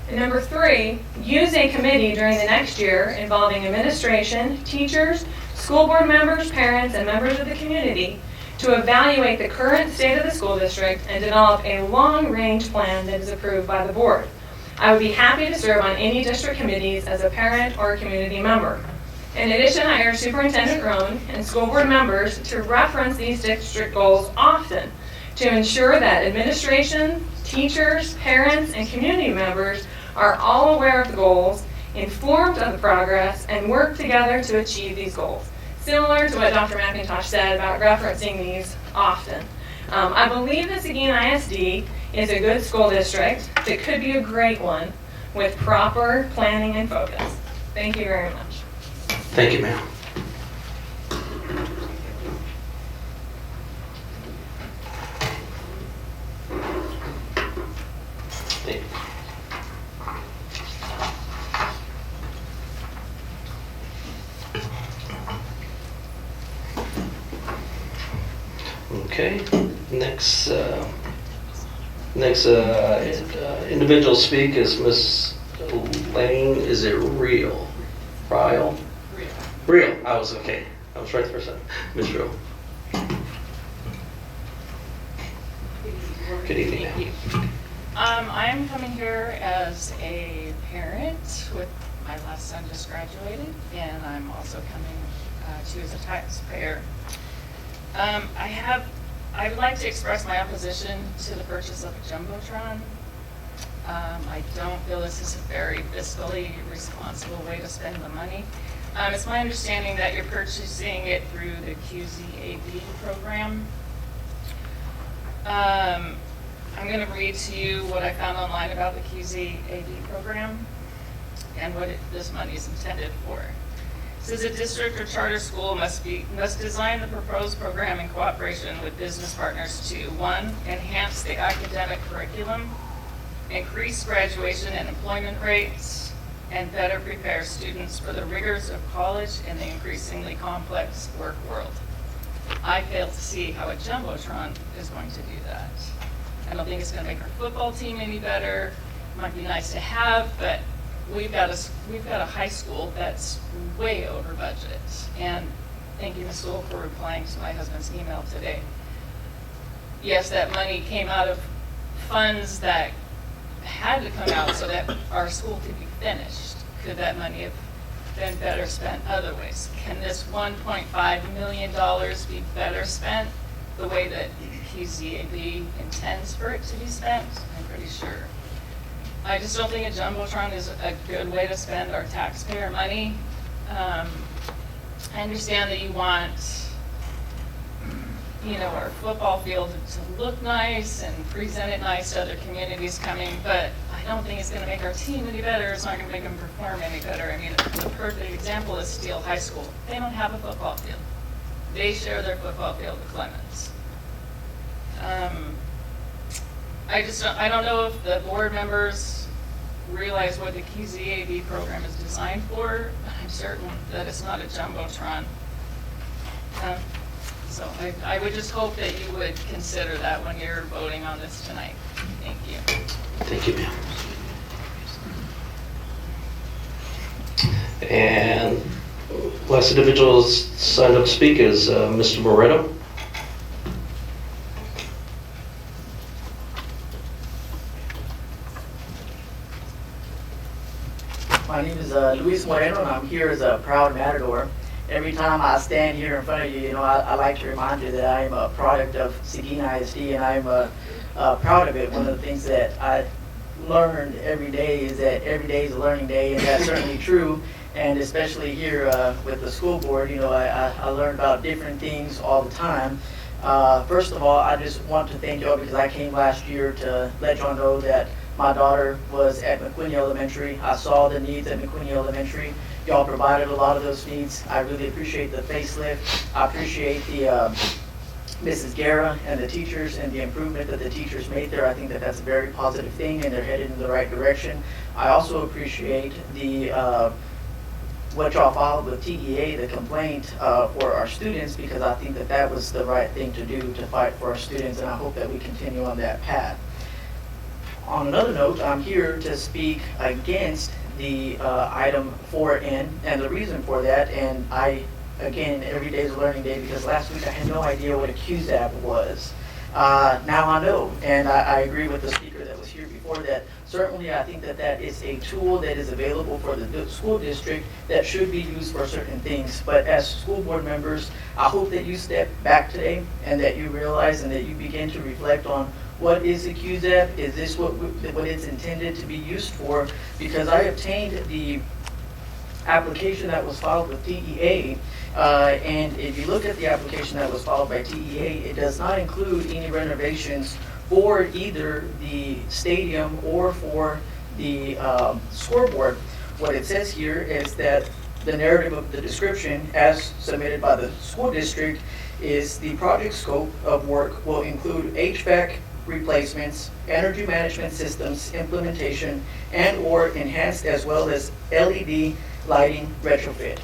And number 3, use a committee during the next year involving administration, teachers, school board members, parents, and members of the community to evaluate the current state of the school district and develop a long-range plan that is approved by the board. I would be happy to serve on any district committees as a parent or a community member. In addition, I urge Superintendent Roan and school board members to reference these district goals often to ensure that administration, teachers, parents, and community members are all aware of the goals, informed of the progress, and work together to achieve these goals. Similar to what Dr. McIntosh said about referencing these often. I believe that Seguin ISD is a good school district that could be a great one with proper planning and focus. Thank you very much. Thank you, ma'am. Okay, next, individual speak is Miss Lane, is it Real? Real? Real, I was okay. I was right the first time. Miss Real. Good evening. Thank you. I'm coming here as a parent with my last son just graduated, and I'm also coming to you as a taxpayer. I would like to express my opposition to the purchase of a Jumbotron. I don't feel this is a very fiscally responsible way to spend the money. It's my understanding that you're purchasing it through the QZAB program. I'm going to read to you what I found online about the QZAB program and what this money is intended for. It says a district or charter school must design the proposed program in cooperation with business partners to, 1, enhance the academic curriculum, increase graduation and employment rates, and better prepare students for the rigors of college and the increasingly complex work world. I fail to see how a Jumbotron is going to do that. I don't think it's going to make our football team any better. It might be nice to have, but we've got a high school that's way over budget. And thank you, Ms. Sewell, for replying to my husband's email today. Yes, that money came out of funds that had to come out so that our school could be finished. Could that money have been better spent other ways? Can this $1.5 million be better spent the way that QZAB intends for it to be spent? I'm pretty sure. I just don't think a Jumbotron is a good way to spend our taxpayer money. I understand that you want, our football field to look nice and present it nice to other communities coming, but I don't think it's going to make our team any better. It's not going to make them perform any better. I mean, the perfect example is Steele High School. They don't have a football field. They share their football field with Clemens. I don't know if the board members realize what the QZAB program is designed for, but I'm certain that it's not a Jumbotron. So I would just hope that you would consider that when you're voting on this tonight. Thank you. Thank you, ma'am. And last individual signed up to speak is Mr. Moretto. My name is Luis Moreno, and I'm here as a proud Matador. Every time I stand here in front of you, I like to remind you that I am a product of Seguin ISD, and I'm proud of it. One of the things that I learned every day is that every day is a learning day, and that's certainly true. And especially here with the school board, I learn about different things all the time. First of all, I just want to thank y'all because I came last year to let y'all know that my daughter was at McQuinney Elementary. I saw the needs at McQuinney Elementary. Y'all provided a lot of those needs. I really appreciate the facelift. I appreciate the Mrs. Guerra and the teachers and the improvement that the teachers made there. I think that that's a very positive thing and they're headed in the right direction. I also appreciate the what y'all filed with TEA, the complaint for our students, because I think that that was the right thing to do to fight for our students, and I hope that we continue on that path. On another note, I'm here to speak against the item 4N, and the reason for that, and again, every day is a learning day because last week I had no idea what a QZAB was. Now I know, and I agree with the speaker that was here before that. Certainly, I think that that is a tool that is available for the school district that should be used for certain things. But as school board members, I hope that you step back today and that you realize and that you begin to reflect on what is a QZAB? Is this what it's intended to be used for? Because I obtained the application that was filed with TEA, and if you look at the application that was filed by TEA, it does not include any renovations for either the stadium or for the scoreboard. What it says here is that the narrative of the description as submitted by the school district is the project scope of work will include HVAC replacements, energy management systems implementation, and or enhanced as well as LED lighting retrofit.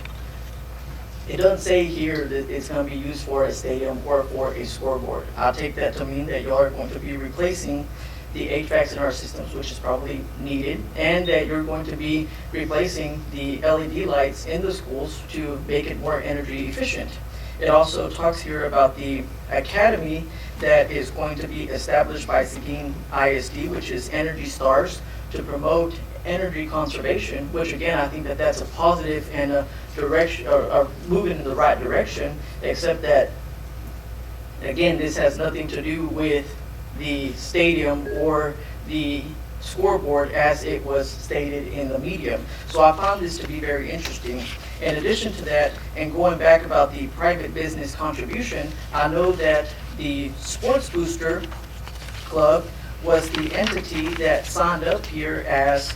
It doesn't say here that it's going to be used for a stadium or for a scoreboard. I'll take that to mean that y'all are going to be replacing the HVACs in our systems, which is probably needed, and that you're going to be replacing the LED lights in the schools to make it more energy efficient. It also talks here about the academy that is going to be established by Seguin ISD, which is Energy Stars, to promote energy conservation, which again, I think that that's a positive and a direction, or moving in the right direction, except that, again, this has nothing to do with the stadium or the scoreboard as it was stated in the media. So I found this to be very interesting. In addition to that, and going back about the private business contribution, I know that the Sports Booster Club was the entity that signed up here as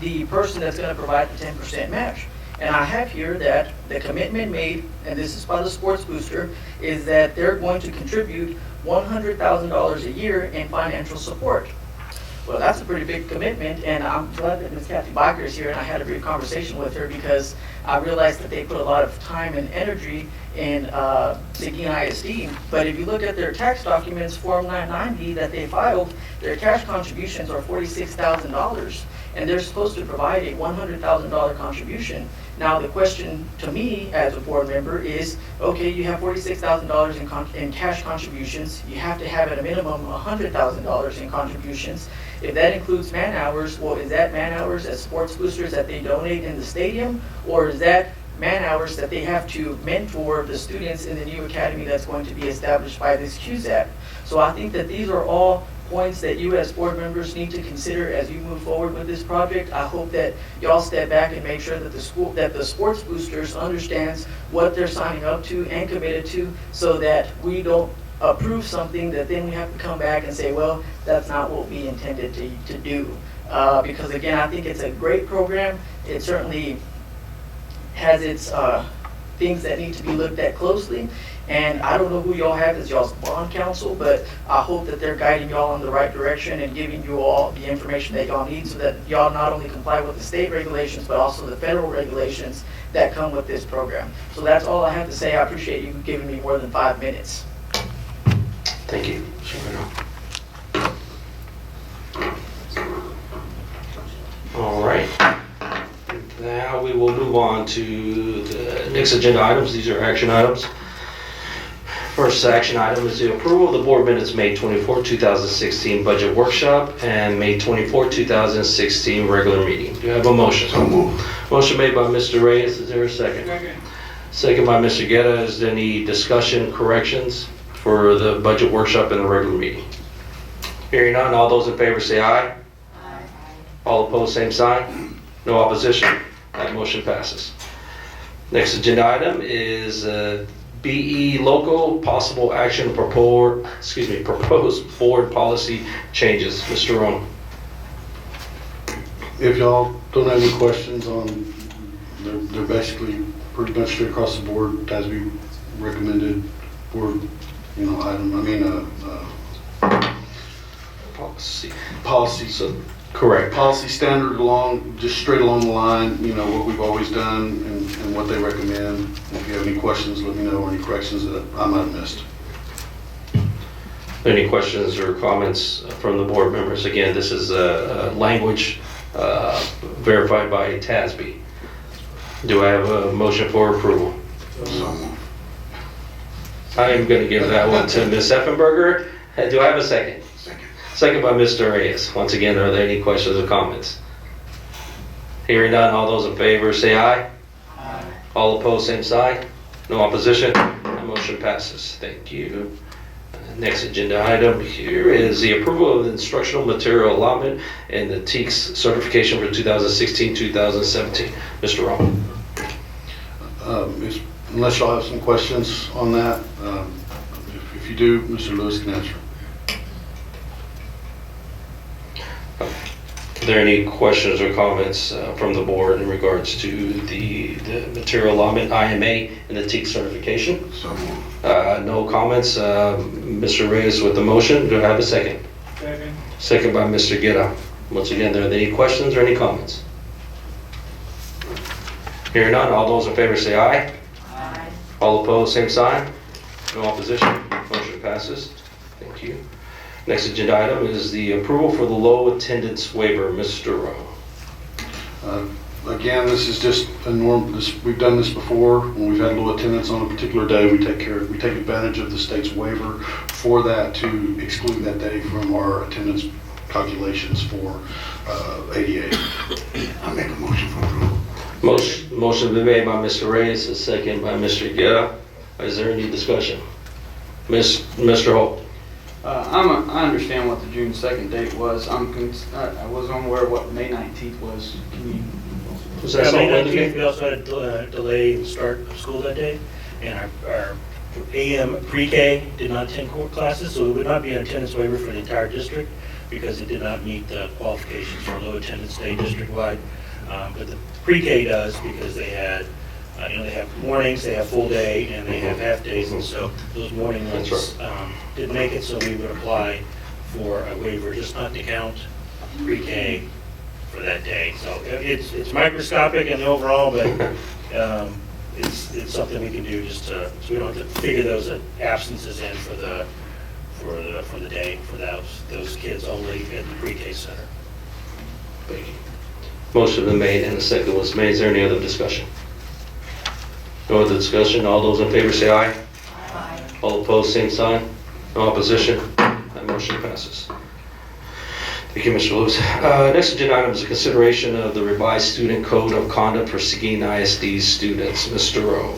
the person that's going to provide the 10% match. And I have here that the commitment made, and this is by the Sports Booster, is that they're going to contribute $100,000 a year in financial support. Well, that's a pretty big commitment, and I'm glad that Ms. Kathy Bacher is here, and I had a brief conversation with her because I realized that they put a lot of time and energy in Seguin ISD. But if you look at their tax documents, Form 990 that they filed, their cash contributions are $46,000, and they're supposed to provide a $100,000 contribution. Now, the question to me as a board member is, okay, you have $46,000 in cash contributions. You have to have at a minimum $100,000 in contributions. If that includes man hours, well, is that man hours as sports boosters that they donate in the stadium? Or is that man hours that they have to mentor the students in the new academy that's going to be established by this QZAP? So I think that these are all points that you as board members need to consider as you move forward with this project. I hope that y'all step back and make sure that the sports boosters understands what they're signing up to and committed to, so that we don't approve something that then we have to come back and say, well, that's not what we intended to do. Because again, I think it's a great program. It certainly has its things that need to be looked at closely. And I don't know who y'all have as y'all's bond counsel, but I hope that they're guiding y'all in the right direction and giving you all the information that y'all need so that y'all not only comply with the state regulations, but also the federal regulations that come with this program. So that's all I have to say. I appreciate you giving me more than 5 minutes. Thank you. All right. Now we will move on to the next agenda items. These are action items. First action item is the approval of the board minutes May 24, 2016 budget workshop and May 24, 2016 regular meeting. Do you have a motion? So moved. Motion made by Mr. Reyes. Is there a second? Second by Mr. Guerra. Is there any discussion, corrections for the budget workshop and the regular meeting? Hearing none, all those in favor say aye. Aye. All opposed, same sign. No opposition. That motion passes. Next agenda item is BE local possible action proposed board policy changes. Mr. Roan. If y'all don't have any questions on, they're basically pretty much straight across the board as we recommended board, item, policy. So, correct. Policy standard just straight along the line, what we've always done and what they recommend. If you have any questions, let me know, or any corrections that I might have missed. Any questions or comments from the board members? Again, this is language verified by TASB. Do I have a motion for approval? So moved. I am going to give that one to Ms. Effenberger. Do I have a second? Second. Second by Mr. Reyes. Once again, are there any questions or comments? Hearing none, all those in favor say aye. Aye. All opposed, same sign. No opposition. The motion passes. Thank you. Next agenda item here is the approval of the instructional material allotment and the TEACS certification for 2016-2017. Mr. Rowan. Unless y'all have some questions on that, if you do, Mr. Lewis can answer. Are there any questions or comments from the board in regards to the material allotment, IMA, and the TEACS certification? So moved. No comments. Mr. Reyes with the motion. Do I have a second? Second. Second by Mr. Guerra. Once again, are there any questions or any comments? Hearing none, all those in favor say aye. Aye. All opposed, same sign. No opposition. Motion passes. Thank you. Next agenda item is the approval for the low attendance waiver. Mr. Rowe. Again, this is just a norm, we've done this before. When we've had low attendance on a particular day, we take advantage of the state's waiver for that to exclude that day from our attendance calculations for ADA. I make a motion for approval. Motion been made by Mr. Reyes, a second by Mr. Guerra. Is there any discussion? Mr. Holt. I understand what the June 2nd date was. I was unaware of what May 19th was. Can you? Was that Yeah, May something? 19th, we also had a delay in the start of school that day, and our AM pre-K did not attend core classes, so it would not be an attendance waiver for the entire district because it did not meet the qualifications for low attendance day district-wide. But the pre-K does because they had, they have mornings, they have full day, and they have half days, and so those morning ones didn't make it, so we would apply for a waiver, just not to count pre-K for that day. So it's microscopic in the overall, but it's something we can do just to, so we don't have to figure those absences in for the day for those kids only at the pre-K center. Thank you. Motion been made and the second was made. Is there any other discussion? No other discussion. All those in favor say aye. Aye. All opposed, same sign. No opposition. That motion passes. Thank you, Mr. Lewis. Next agenda item is a consideration of the revised student code of conduct for Seguin ISD students. Mr. Rowe.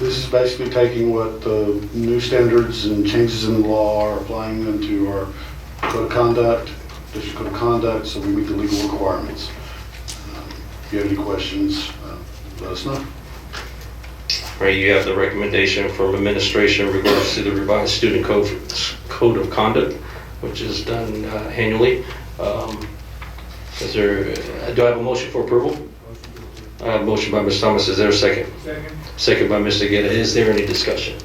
This is basically taking what the new standards and changes in the law are, applying them to our code of conduct, district code of conduct, so we meet the legal requirements. If you have any questions, let us know. All right, you have the recommendation from administration in regards to the revised student code of conduct, which is done annually. Is there? Do I have a motion for approval? I have a motion by Ms. Thomas. Is there a second? Second. Second by Mr. Guerra. Is there any discussion?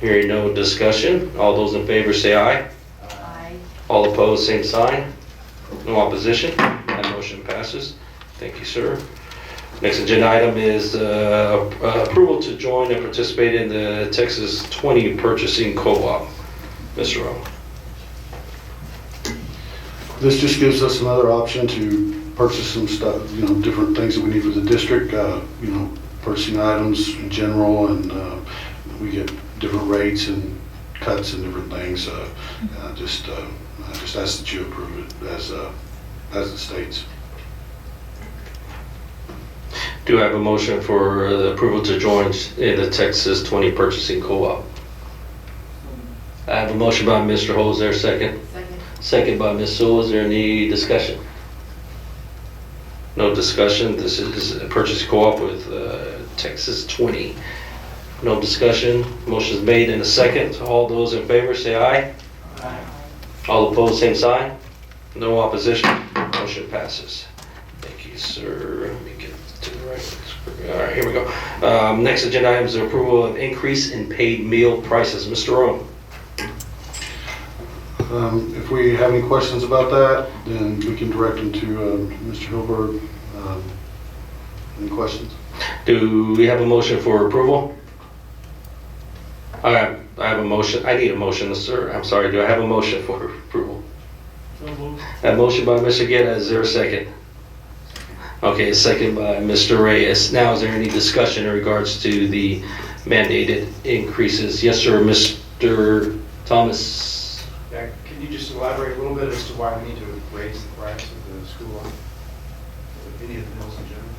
Hearing no discussion, all those in favor say aye. Aye. All opposed, same sign. No opposition. That motion passes. Thank you, sir. Next agenda item is approval to join and participate in the Texas 20 Purchasing Co-op. Mr. Rowe. This just gives us another option to purchase some stuff, different things that we need for the district, purchasing items in general, and we get different rates and cuts and different things. I just ask that you approve it as it states. Do I have a motion for the approval to join in the Texas 20 Purchasing Co-op? I have a motion by Mr. Ho. Is there a second? Second. Second by Ms. Sewell. Is there any discussion? No discussion. This is a purchasing co-op with Texas 20. No discussion. Motion is made in a second. All those in favor say aye. Aye. All opposed, same sign. No opposition. Motion passes. Thank you, sir. Let me get to the right. All right, here we go. Next agenda item is the approval of increase in paid meal prices. Mr. Rowe. If we have any questions about that, then we can direct them to Mr. Hilberg. Any questions? Do we have a motion for approval? I have a motion. I need a motion, sir. I'm sorry. Do I have a motion for approval? A motion by Mr. Guerra. Is there a second? Okay, a second by Mr. Reyes. Now, is there any discussion in regards to the mandated increases? Yes, sir, Mr. Thomas. Yeah, can you just elaborate a little bit as to why we need to raise the price of the school lunch? Any of the meals in general?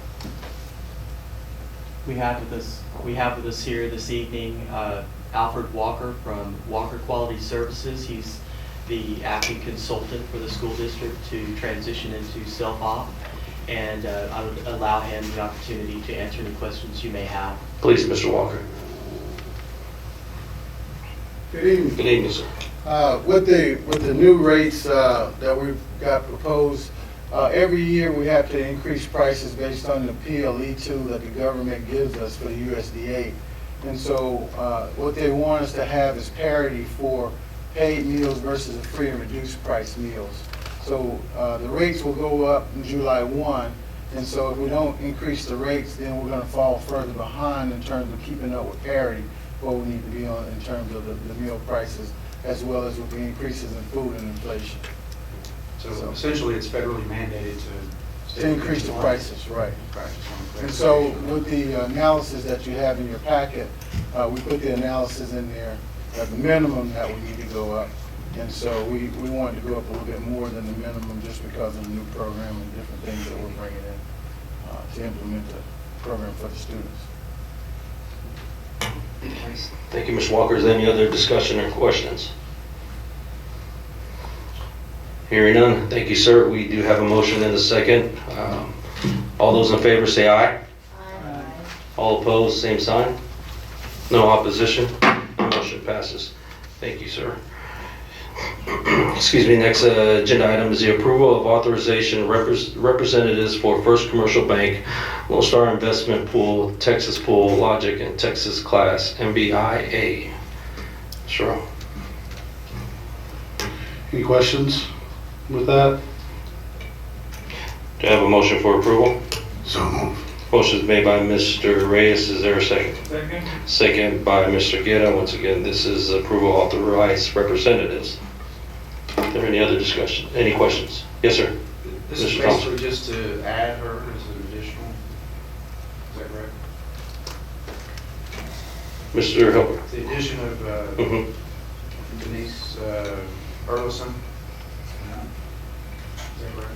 We have with us here this evening Alfred Walker from Walker Quality Services. He's the acting consultant for the school district to transition into self-op, and I would allow him the opportunity to answer any questions you may have. Please, Mr. Walker. Good evening. Good evening, sir. With the new rates that we've got proposed, every year we have to increase prices based on the PLE2 that the government gives us for the USDA. And so what they want us to have is parity for paid meals versus the free and reduced price meals. So the rates will go up in July 1, And so if we don't increase the rates, then we're gonna fall further behind in terms of keeping up with parity, where we need to be on in terms of the meal prices, as well as with the increases in food and inflation. So essentially, it's federally mandated To increase the prices, right. Prices on And so with the analysis that you have in your packet, we put the analysis in there at the minimum that we need to go up. And so we wanted to go up a little bit more than the minimum just because of the new program and different things that we're bringing in to implement the program for the students. Thank you, Mr. Walker. Is there any other discussion or questions? Hearing none, thank you, sir. We do have a motion and a second. All those in favor say aye. Aye. All opposed, same sign. No opposition. The motion passes. Thank you, sir. Excuse me, next agenda item is the approval of authorization representatives for First Commercial Bank, Lone Star Investment Pool, Texas Pool, Logic, and Texas Class, MBIA. Sure. Any questions with that? Do I have a motion for approval? So move. Motion is made by Mr. Reyes. Is there a second? Second. Second by Mr. Guerra. Once again, this is approval authorized representatives. Is there any other discussion? Any questions? Yes, sir. This is Mr. Thompson. basically just to add her as an additional, is that correct? Mr. Hilbert. The addition of Mhm. Denise Burleson. Is that correct?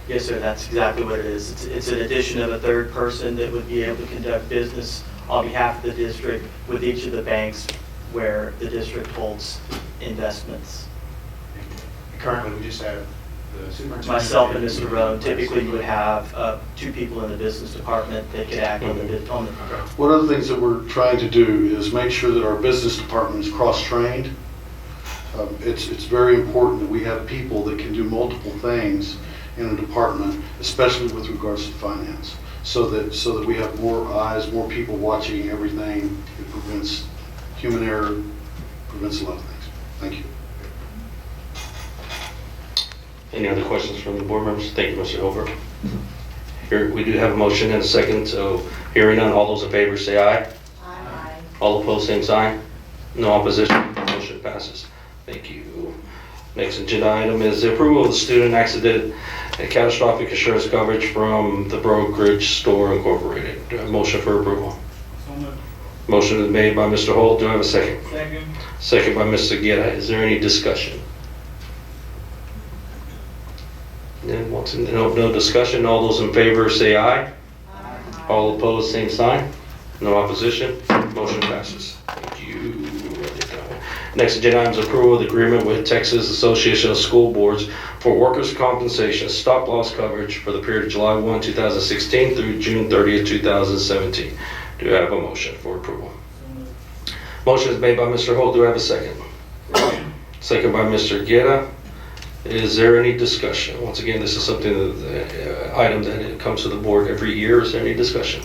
Yes, sir, that's exactly what it is. It's an addition of a third person that would be able to conduct business on behalf of the district with each of the banks where the district holds investments. Currently, we just have the superintendent. Myself and Mr. Roan, typically you would have two people in the business department that could act on the. One of the things that we're trying to do is make sure that our business department is cross-trained. It's very important that we have people that can do multiple things in a department, especially with regards to finance, so that we have more eyes, more people watching everything. It prevents human error, prevents a lot of things. Thank you. Any other questions from the board members? Thank you, Mr. Hilbert. Here, we do have a motion and a second, so hearing none, all those in favor say aye. Aye. All opposed, same sign. No opposition. Motion passes. Thank you. Next agenda item is the approval of the student accident and catastrophic insurance coverage from the Brokerage Store Incorporated. Do I have a motion for approval? Motion is made by Mr. Holt. Do I have a second? Second. Second by Mr. Guerra. Is there any discussion? And once no discussion, all those in favor say aye. Aye. All opposed, same sign. No opposition. Motion passes. Thank you. Next agenda item is approval of the agreement with Texas Association of School Boards for workers' compensation stop-loss coverage for the period of July 1, 2016 through June 30th, 2017. Do I have a motion for approval? Motion is made by Mr. Holt. Do I have a second? Second by Mr. Guerra. Is there any discussion? Once again, this is something, item that it comes to the board every year. Is there any discussion?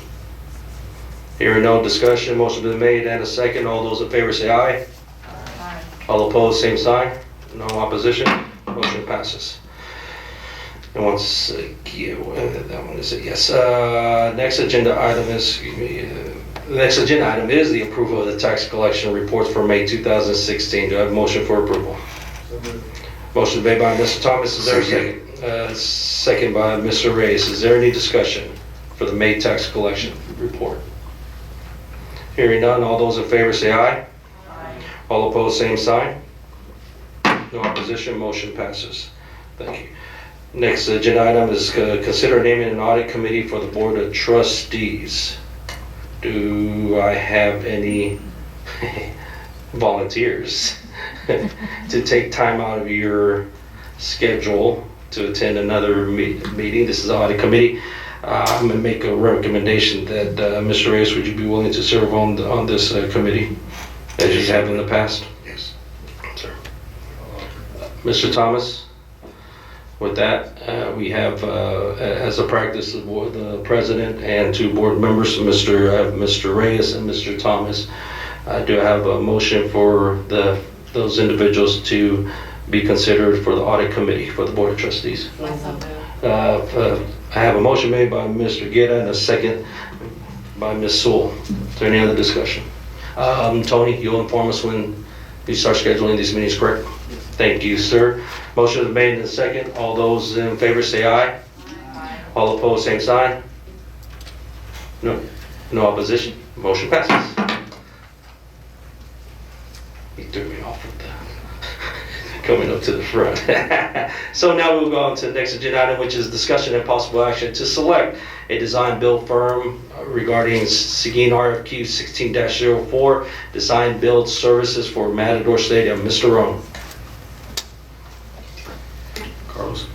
Hearing no discussion, motion been made and a second. All those in favor say aye. Aye. All opposed, same sign. No opposition. Motion passes. And once again, that one is a yes. Next agenda item is, the next agenda item is the approval of the tax collection reports for May 2016. Do I have a motion for approval? Motion made by Mr. Thomas. Is there a second? Second by Mr. Reyes. Is there any discussion for the May tax collection report? Hearing none, all those in favor say aye. Aye. All opposed, same sign. No opposition, motion passes. Thank you. Next agenda item is consider naming an audit committee for the Board of Trustees. Do I have any volunteers to take time out of your schedule to attend another meeting? This is the audit committee. I'm going to make a recommendation that Mr. Reyes, would you be willing to serve on this committee as you have in the past? Yes. Sir. Mr. Thomas, with that, we have as a practice the president and two board members, Mr. Reyes and Mr. Thomas. Do I have a motion for those individuals to be considered for the audit committee for the Board of Trustees? I have a motion made by Mr. Guerra and a second by Ms. Sewell. Is there any other discussion? Tony, you'll inform us when you start scheduling these meetings, correct? Thank you, sir. Motion is made and second. All those in favor say aye. All opposed, same sign. No, no opposition. Motion passes. He threw me off with that. Coming up to the front. So now we'll go on to the next agenda item, which is discussion and possible action to select a design build firm regarding Seguin RFQ 16-04, design build services for Matador Stadium. Mr. Roan. Carlos?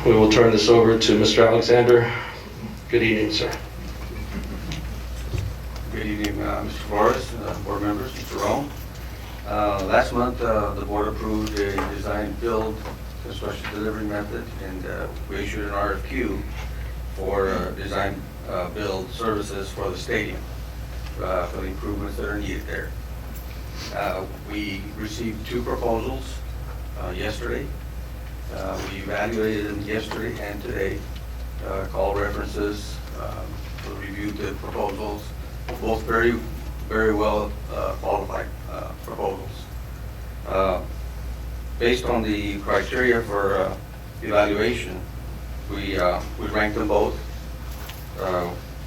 We will turn this over to Mr. Alexander. Good evening, sir. Good evening, Mr. Flores, board members, Mr. Roan. Last month, the board approved a design build construction delivery method, and we issued an RFQ for design build services for the stadium, for the improvements that are needed there. We received 2 proposals yesterday. We evaluated them yesterday and today, called references, reviewed the proposals, both very well qualified proposals. Based on the criteria for evaluation, we ranked them both.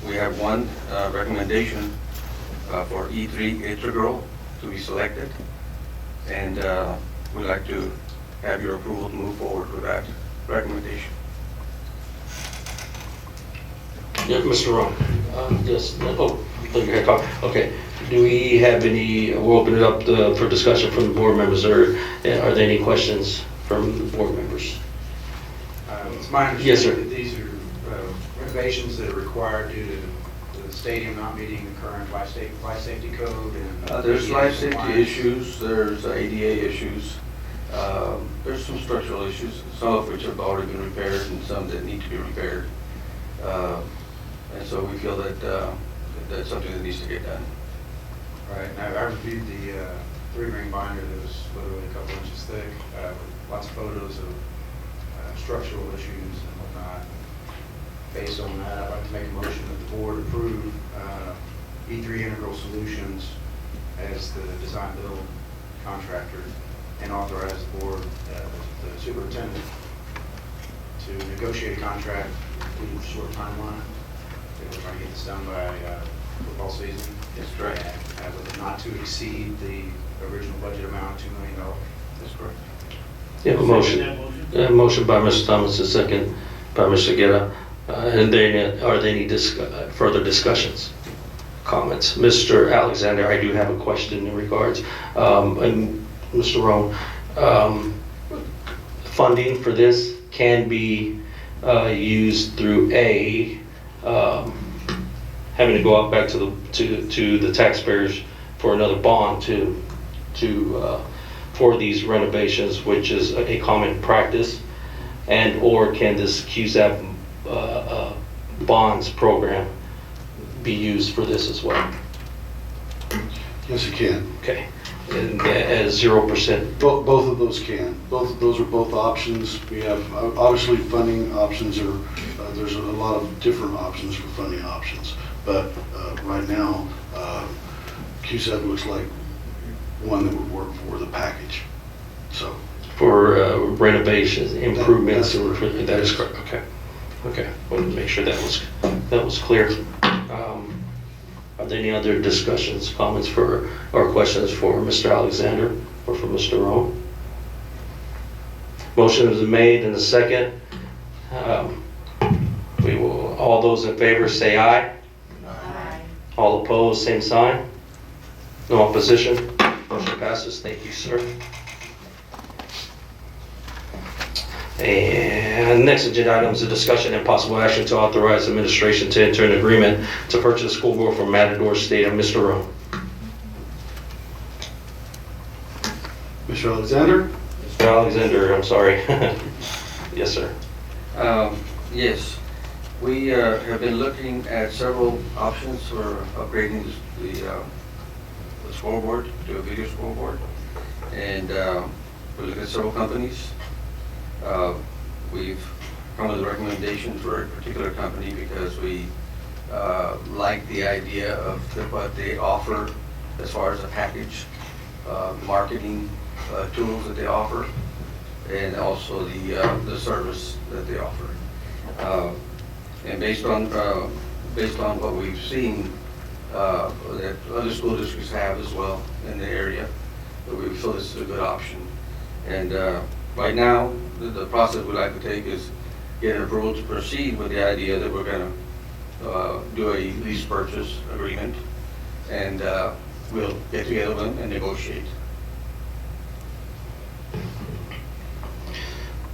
We have one recommendation for E3 Integral to be selected, and we'd like to have your approval to move forward with that recommendation. Yeah, Mr. Roan. Yes. Oh, you had talk. Okay. Do we have any? We'll open it up for discussion from the board members. Or are there any questions from the board members? It's my understanding Yes, sir. that these are renovations that are required due to the stadium not meeting the current life safety code. And There's life safety issues. There's ADA issues. There's some structural issues, some of which have already been repaired and some that need to be repaired. And so we feel that that's something that needs to get done. Right. Now, I reviewed the 3-ring binder that was literally a couple inches thick, with lots of photos of structural issues and whatnot. Based on that, I'd like to make a motion that the board approve E3 Integral Solutions as the design build contractor and authorize the board, the superintendent, to negotiate a contract within a short timeline. We're trying to get this done by football season. That's correct. With not to exceed the original budget amount of $2 million. That's correct. You have a motion. Motion by Mr. Thomas, a second by Mr. Guerra. And then, are there any further discussions, comments? Mr. Alexander, I do have a question in regards. And Mr. Roan, funding for this can be used through having to go out back to the taxpayers for another bond for these renovations, which is a common practice, and or can this QZAP bonds program be used for this as well? Yes, it can. Okay, and at 0%. Both of those can. Both of those are both options. We have, obviously, funding options are, there's a lot of different options for funding options. But right now, QSEP looks like one that would work for the package. So For renovations, improvements, that is correct. correct. Okay. Okay. Wanted to make sure that was clear. Are there any other discussions, comments or questions for Mr. Alexander or for Mr. Roan? Motion is made in a second. We will. All those in favor say aye. Aye. All opposed, same sign. No opposition. Motion passes. Thank you, sir. And next agenda item is a discussion and possible action to authorize administration to enter an agreement to purchase a school board from Matador Stadium. Mr. Rowe. Mr. Alexander? Mr. Alexander, I'm sorry. Yes, sir. Yes, we have been looking at several options for upgrading the scoreboard to a video scoreboard, and we looked at several companies. We've come with a recommendation for a particular company because we like the idea of what they offer as far as a package, marketing tools that they offer, and also the service that they offer. And based on what we've seen that other school districts have as well in the area, we feel this is a good option. And right now, the process we'd like to take is get an approval to proceed with the idea that we're going to do a lease purchase agreement, and we'll get together with them and negotiate.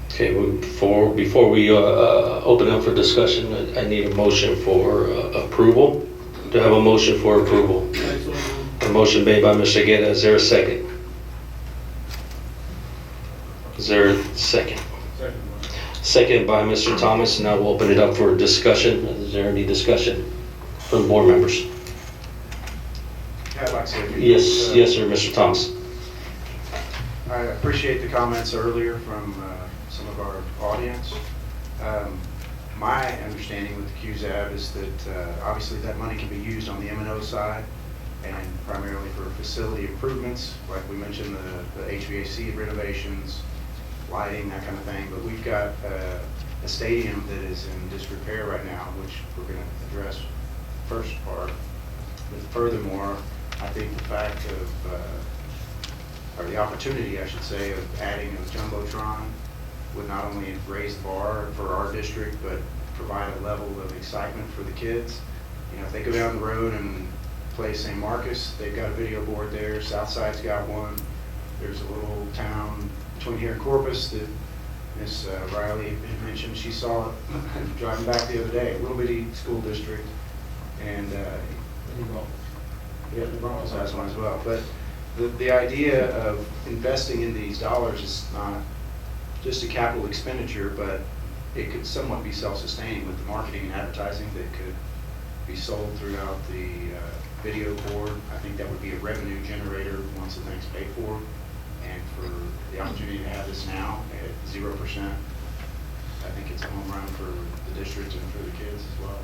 Okay, before we open up for discussion, I need a motion for approval. To have a motion for approval. A motion made by Mr. Guerra. Is there a second? Is there a second? Second by Mr. Thomas. Now we'll open it up for discussion. Is there any discussion from the board members? Yeah, I'd like to say a few Yes, things. yes, sir, Mr. Thomas. I appreciate the comments earlier from some of our audience. My understanding with the QZAB is that obviously that money can be used on the M&O side and primarily for facility improvements, like we mentioned, the HVAC renovations, lighting, that kind of thing. But we've got a stadium that is in disrepair right now, which we're going to address first part. But furthermore, I think the fact of, or the opportunity, I should say, of adding a Jumbotron would not only raise the bar for our district, but provide a level of excitement for the kids. You know, if they go down the road and play St. Marcus, they've got a video board there. Southside's got one. There's a little town between here and Corpus that Miss Riley had mentioned. She saw it driving back the other day, a little bitty school district. And yeah, the Broncos has one as well. But the idea of investing in these dollars is not just a capital expenditure, but it could somewhat be self-sustaining with the marketing and advertising that could be sold throughout the video board. I think that would be a revenue generator once the thing's paid for. And for the opportunity to have this now at 0%, I think it's a home run for the district and for the kids as well.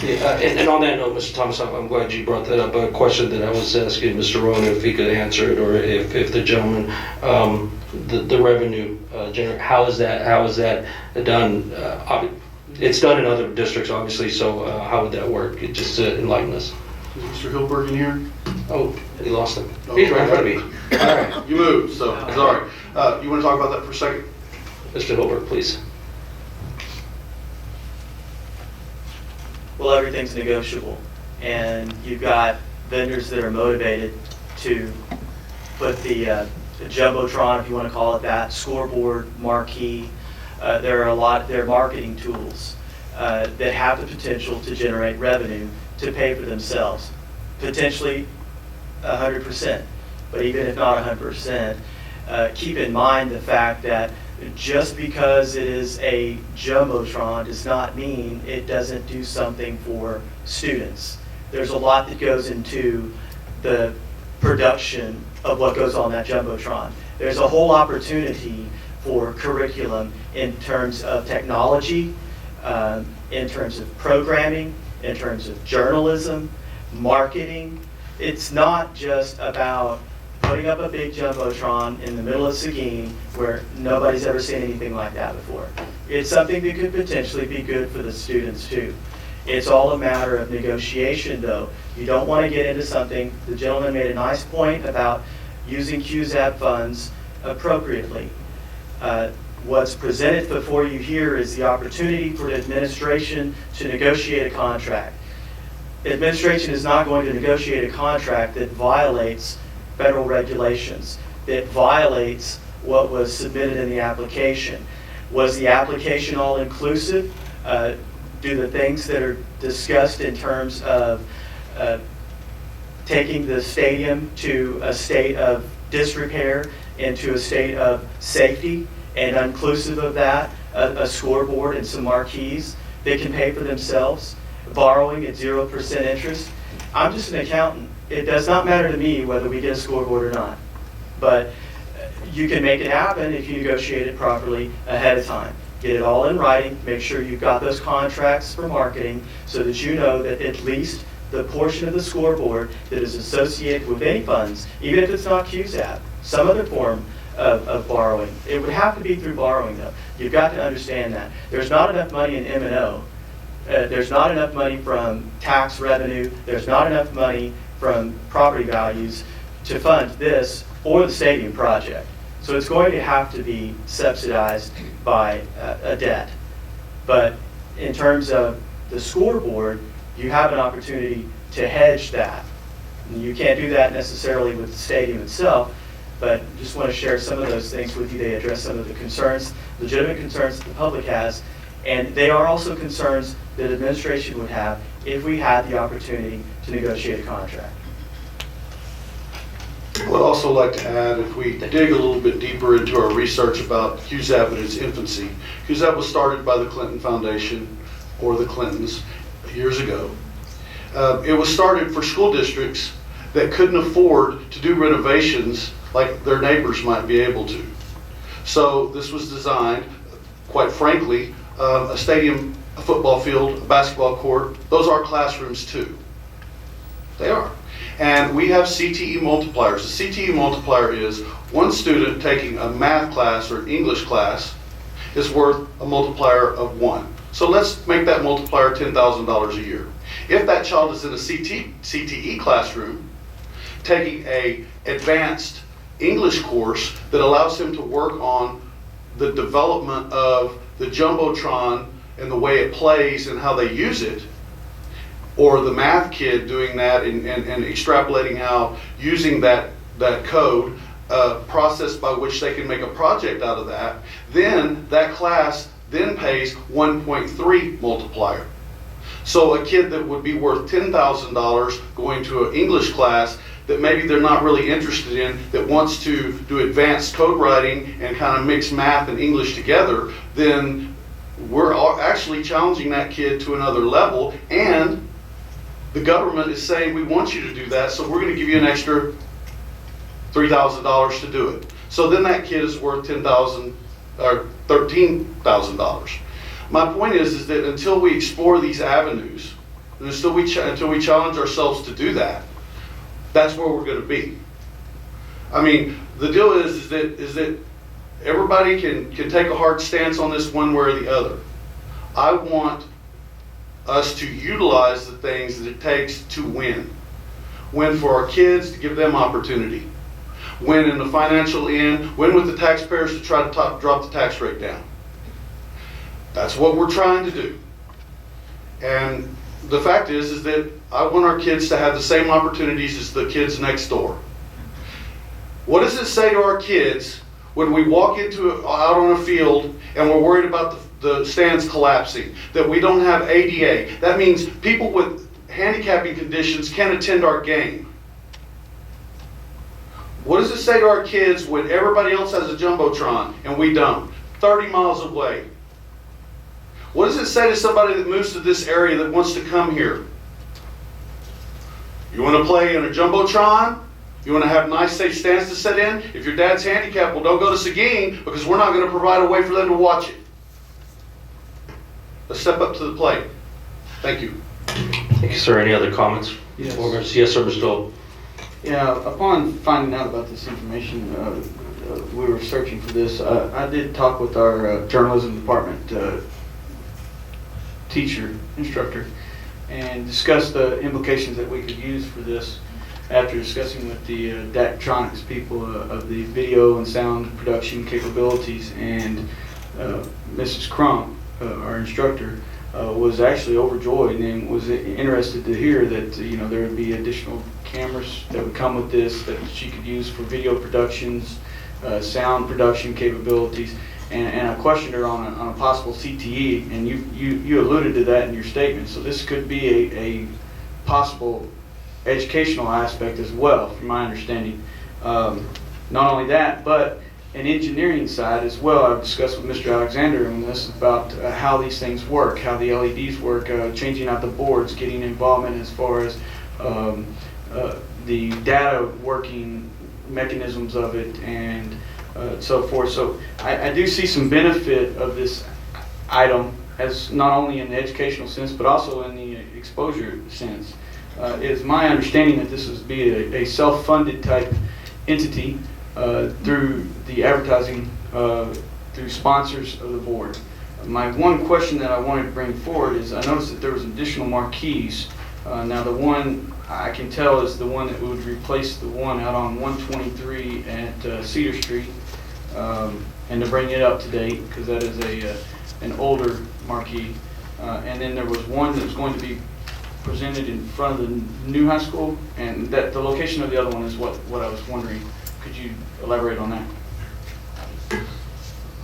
Yeah, and on that note, Mr. Thomas, I'm glad you brought that up. A question that I was asking Mr. Rowan if he could answer it, or if the gentleman, the revenue generator, how is that done? It's done in other districts, obviously. So how would that work? Just to enlighten us. Is Mr. Hilberg in here? Oh, we lost him. He's right in front of me. All right, you moved, so sorry. You want to talk about that for a second? Mr. Hilberg, please. Well, everything's negotiable, and you've got vendors that are motivated to put the Jumbotron, if you want to call it that, scoreboard, marquee. There are marketing tools that have the potential to generate revenue to pay for themselves, potentially 100%. But even if not 100%, keep in mind the fact that just because it is a Jumbotron does not mean it doesn't do something for students. There's a lot that goes into the production of what goes on that Jumbotron. There's a whole opportunity for curriculum in terms of technology, in terms of programming, in terms of journalism, marketing. It's not just about putting up a big Jumbotron in the middle of Seguin where nobody's ever seen anything like that before. It's something that could potentially be good for the students too. It's all a matter of negotiation though. You don't want to get into something, the gentleman made a nice point about using QZAP funds appropriately. What's presented before you here is the opportunity for the administration to negotiate a contract. The administration is not going to negotiate a contract that violates federal regulations, that violates what was submitted in the application. Was the application all inclusive? Do the things that are discussed in terms of taking the stadium to a state of disrepair into a state of safety, and inclusive of that, a scoreboard and some marquees they can pay for themselves, borrowing at 0% interest? I'm just an accountant. It does not matter to me whether we get a scoreboard or not. But you can make it happen if you negotiate it properly ahead of time. Get it all in writing, make sure you've got those contracts for marketing so that you know that at least the portion of the scoreboard that is associated with any funds, even if it's not QZAP, some other form of borrowing. It would have to be through borrowing though. You've got to understand that. There's not enough money in M&O. There's not enough money from tax revenue. There's not enough money from property values to fund this or the stadium project. So it's going to have to be subsidized by a debt. But in terms of the scoreboard, you have an opportunity to hedge that. And you can't do that necessarily with the stadium itself, but just want to share some of those things with you. They address some of the concerns, legitimate concerns that the public has, and they are also concerns that administration would have if we had the opportunity to negotiate a contract. I would also like to add, if we dig a little bit deeper into our research about QZAP in its infancy, QZAP was started by the Clinton Foundation, or the Clintons, years ago. It was started for school districts that couldn't afford to do renovations like their neighbors might be able to. So this was designed, quite frankly, a stadium, a football field, a basketball court, those are classrooms too. They are. And we have CTE multipliers. The CTE multiplier is one student taking a math class or an English class is worth a multiplier of 1. So let's make that multiplier $10,000 a year. If that child is in a CTE classroom, taking a advanced English course that allows him to work on the development of the Jumbotron and the way it plays and how they use it, or the math kid doing that and extrapolating out, using that code process by which they can make a project out of that, then that class then pays 1.3 multiplier. So a kid that would be worth $10,000 going to an English class that maybe they're not really interested in, that wants to do advanced code writing and kind of mix math and English together, then we're actually challenging that kid to another level, and the government is saying we want you to do that, so we're going to give you an extra $3,000 to do it. So then that kid is worth $10,000 or $13,000. My point is that until we explore these avenues, and until we challenge ourselves to do that, that's where we're going to be. I mean, the deal is that everybody can take a hard stance on this one way or the other. I want us to utilize the things that it takes to win. Win for our kids, to give them opportunity. Win in the financial end, win with the taxpayers to try to drop the tax rate down. That's what we're trying to do. And the fact is that I want our kids to have the same opportunities as the kids next door. What does it say to our kids when we walk out on a field and we're worried about the stands collapsing, that we don't have ADA? That means people with handicapping conditions can't attend our game. What does it say to our kids when everybody else has a Jumbotron and we don't? 30 miles away. What does it say to somebody that moves to this area that wants to come here? You want to play in a Jumbotron? You want to have nice, safe stands to sit in? If your dad's handicapped, well, don't go to Seguin, because we're not going to provide a way for them to watch it. Let's step up to the plate. Thank you. Thank you, sir. Any other comments? Yes. Yes, sir, Mr. Dole. Yeah, upon finding out about this information, we were searching for this. I did talk with our journalism department instructor, and discussed the implications that we could use for this after discussing with the Daktronics people of the video and sound production capabilities. And Mrs. Crump, our instructor, was actually overjoyed and was interested to hear that there would be additional cameras that would come with this that she could use for video productions, sound production capabilities. And I questioned her on a possible CTE, and you alluded to that in your statement. So this could be a possible educational aspect as well, from my understanding. Not only that, but an engineering side as well. I've discussed with Mr. Alexander on this about how these things work, how the LEDs work, changing out the boards, getting involvement as far as the data working mechanisms of it, and so forth. So I do see some benefit of this item as not only in the educational sense, but also in the exposure sense. It is my understanding that this would be a self-funded type entity through the advertising, through sponsors of the board. My one question that I wanted to bring forward is I noticed that there was additional marquees. Now the one I can tell is the one that would replace the one out on 123 at Cedar Street, and to bring it up to date because that is an older marquee. And then there was one that was going to be presented in front of the new high school, and that the location of the other one is what I was wondering. Could you elaborate on that?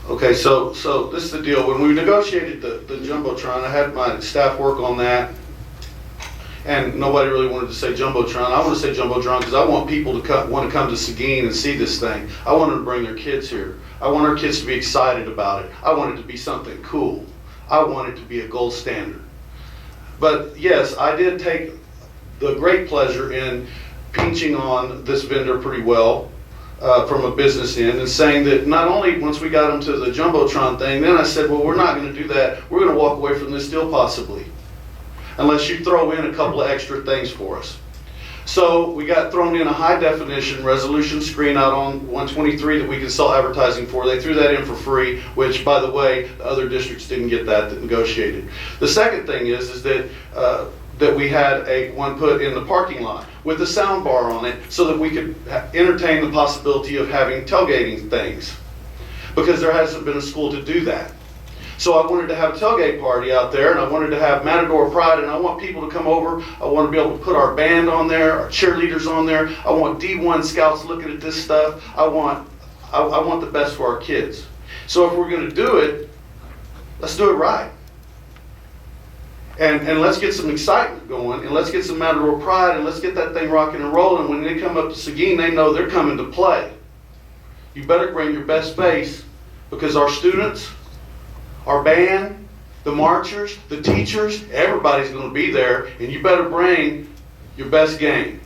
Okay, so this is the deal. When we negotiated the Jumbotron, I had my staff work on that, and nobody really wanted to say Jumbotron. I want to say Jumbotron because I want people to want to come to Seguin and see this thing. I want them to bring their kids here. I want our kids to be excited about it. I want it to be something cool. I want it to be a gold standard. But yes, I did take the great pleasure in pinching on this vendor pretty well. From a business end and saying that not only once we got them to the Jumbotron thing, then I said, well, we're not going to do that. We're going to walk away from this deal possibly, unless you throw in a couple of extra things for us. So we got thrown in a high definition resolution screen out on 123 that we can sell advertising for. They threw that in for free, which by the way, the other districts didn't get that negotiated. The second thing is that that we had one put in the parking lot with a sound bar on it so that we could entertain the possibility of having tailgating things, because there hasn't been a school to do that. So I wanted to have a tailgate party out there, and I wanted to have Matador Pride, and I want people to come over. I want to be able to put our band on there, our cheerleaders on there. I want D1 scouts looking at this stuff. I want the best for our kids. So if we're going to do it, let's do it right. And let's get some excitement going, and let's get some Matador Pride, and let's get that thing rocking and rolling. When they come up to Seguin, they know they're coming to play. You better bring your best face, because our students, our band, the marchers, the teachers, everybody's going to be there, and you better bring your best game.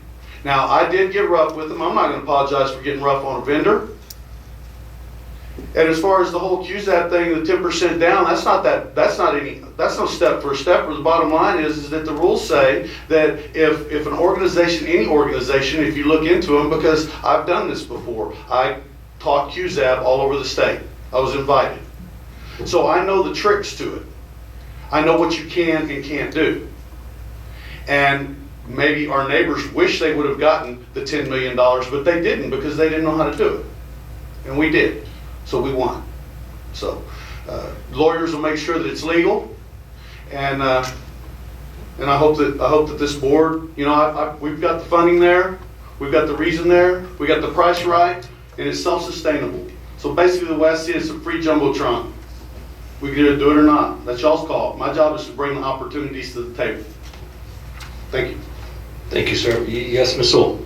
Now, I did get rough with them. I'm not going to apologize for getting rough on a vendor. And as far as the whole QZAP thing, the 10% down, that's no step for a stepper. The bottom line is that the rules say that if an organization, any organization, if you look into them, because I've done this before, I taught QZAP all over the state. I was invited. So I know the tricks to it. I know what you can and can't do. And maybe our neighbors wish they would have gotten the $10 million, but they didn't because they didn't know how to do it. And we did. So we won. So lawyers will make sure that it's legal, and I hope that this board, we've got the funding there, we've got the reason there, we got the price right, and it's self-sustainable. So basically, the way I see it, it's a free Jumbotron. We can either do it or not. That's y'all's call. My job is to bring the opportunities to the table. Thank you. Thank you, sir. Yes, Ms. Sewell.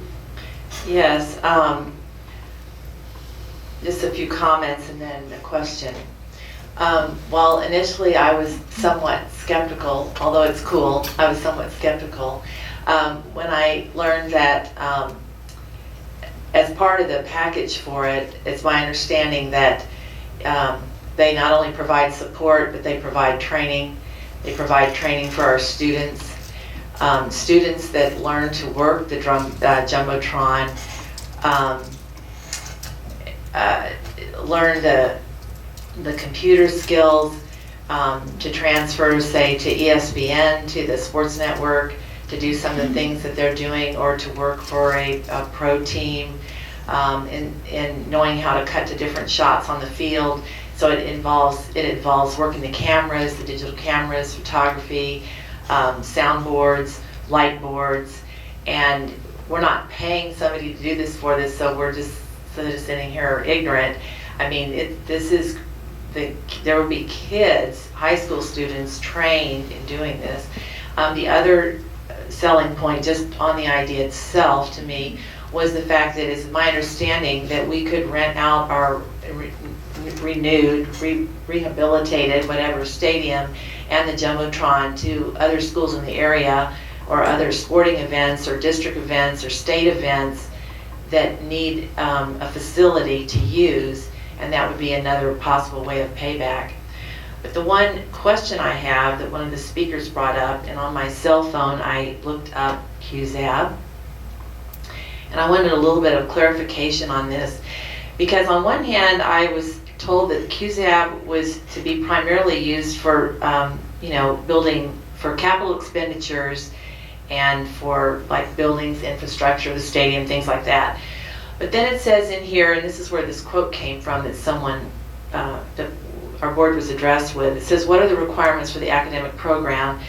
Yes. Just a few comments and then a question. While initially I was somewhat skeptical, although it's cool, I was somewhat skeptical when I learned that as part of the package for it, it's my understanding that they not only provide support, but they provide training. They provide training for our students. Students that learn to work the Jumbotron learn the computer skills to transfer, say, to ESPN, to the sports network, to do some of the things that they're doing, or to work for a pro team, in knowing how to cut to different shots on the field. So it involves working the cameras, the digital cameras, photography, soundboards, light boards, and we're not paying somebody to do this for this, so we're just sitting here ignorant. I mean, there will be kids, high school students, trained in doing this. The other selling point, just on the idea itself, to me, was the fact that it's my understanding that we could rent out our rehabilitated, whatever, stadium and the Jumbotron to other schools in the area, or other sporting events, or district events, or state events that need a facility to use, and that would be another possible way of payback. But the one question I have that one of the speakers brought up, and on my cell phone I looked up QZAB, and I wanted a little bit of clarification on this, because on one hand I was told that QZAB was to be primarily used for building for capital expenditures and for like buildings, infrastructure, the stadium, things like that. But then it says in here, and this is where this quote came from that someone that our board was addressed with, it says, what are the requirements for the academic program?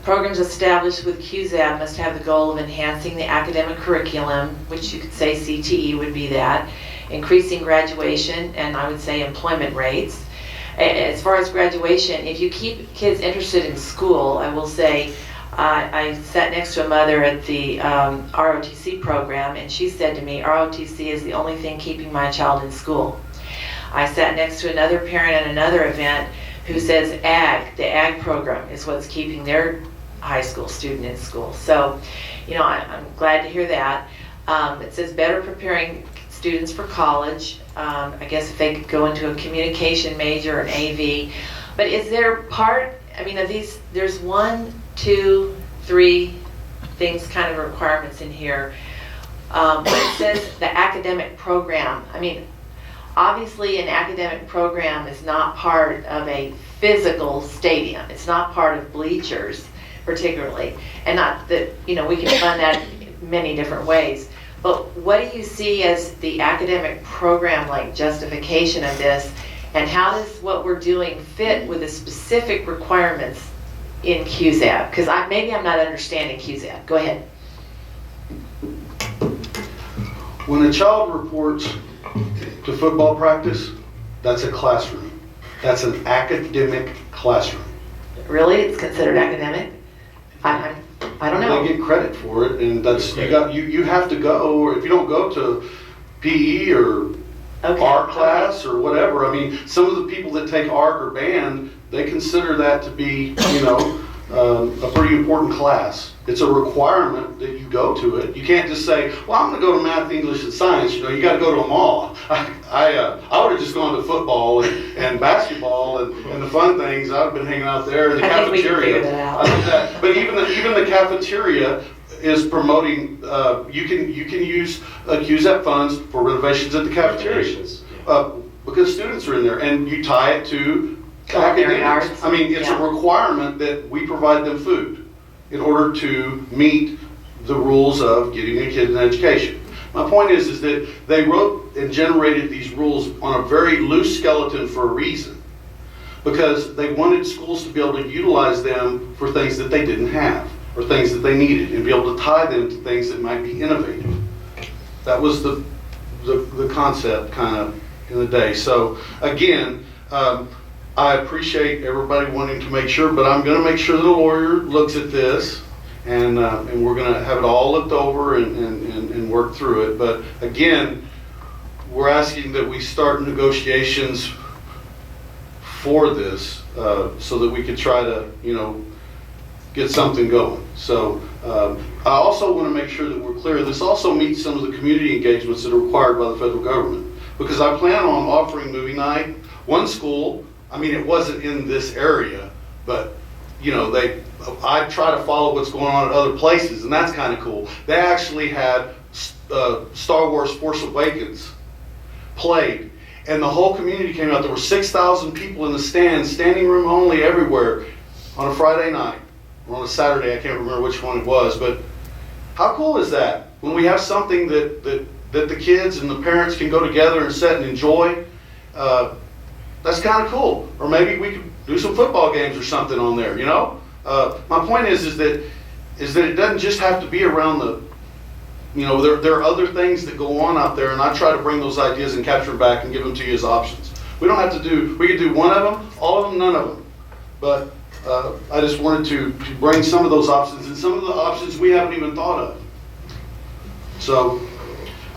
Programs established with QZAB must have the goal of enhancing the academic curriculum, which you could say CTE would be that, increasing graduation, and I would say employment rates. As far as graduation, if you keep kids interested in school, I will say, I sat next to a mother at the ROTC program, and she said to me, ROTC is the only thing keeping my child in school. I sat next to another parent at another event who says the ag program is what's keeping their high school student in school. So, I'm glad to hear that. It says better preparing students for college. I guess if they could go into a communication major, an AV. But is there of these, there's 1, 2, 3 things kind of requirements in here. When it says the academic program, obviously an academic program is not part of a physical stadium. It's not part of bleachers particularly. And not that, we can fund that in many different ways. But what do you see as the academic program like justification of this? And how does what we're doing fit with the specific requirements in QZAB? Because maybe I'm not understanding QZAB. Go ahead. When a child reports to football practice, that's a classroom. That's an academic classroom. Really? It's considered academic? I don't know. They get credit for it, and that's you have to go, or if you don't go to PE or art class or whatever. Some of the people that take art or band, they consider that to be, a pretty important class. It's a requirement that you go to it. You can't just say, well, I'm going to go to math, English, and science. You got to go to them all. I would have just gone to football and basketball and the fun things. I would have been hanging out there in the cafeteria. I think we can figure that out. But even the cafeteria is promoting. You can use QZAP funds for renovations at the cafeteria because students are in there, and you tie it to academics. It's a requirement that we provide them food in order to meet the rules of getting a kid an education. My point is that they wrote and generated these rules on a very loose skeleton for a reason, because they wanted schools to be able to utilize them for things that they didn't have or things that they needed, and be able to tie them to things that might be innovative. That was the concept kind of in the day. So again, I appreciate everybody wanting to make sure, but I'm going to make sure that a lawyer looks at this, and we're going to have it all looked over and work through it. But again, we're asking that we start negotiations for this so that we could try to, get something going. So I also want to make sure that we're clear. This also meets some of the community engagements that are required by the federal government, because I plan on offering movie night. One school, it wasn't in this area, but I try to follow what's going on at other places, and that's kind of cool. They actually had Star Wars Force Awakens played, and the whole community came out. There were 6,000 people in the stands, standing room only everywhere, on a Friday night, or on a Saturday, I can't remember which one it was, but how cool is that? When we have something that the kids and the parents can go together and sit and enjoy, that's kind of cool. Or maybe we could do some football games or something on there, My point is that it doesn't just have to be around the, there are other things that go on out there, and I try to bring those ideas and capture them back and give them to you as options. We could do one of them, all of them, none of them. But I just wanted to bring some of those options, and some of the options we haven't even thought of. So,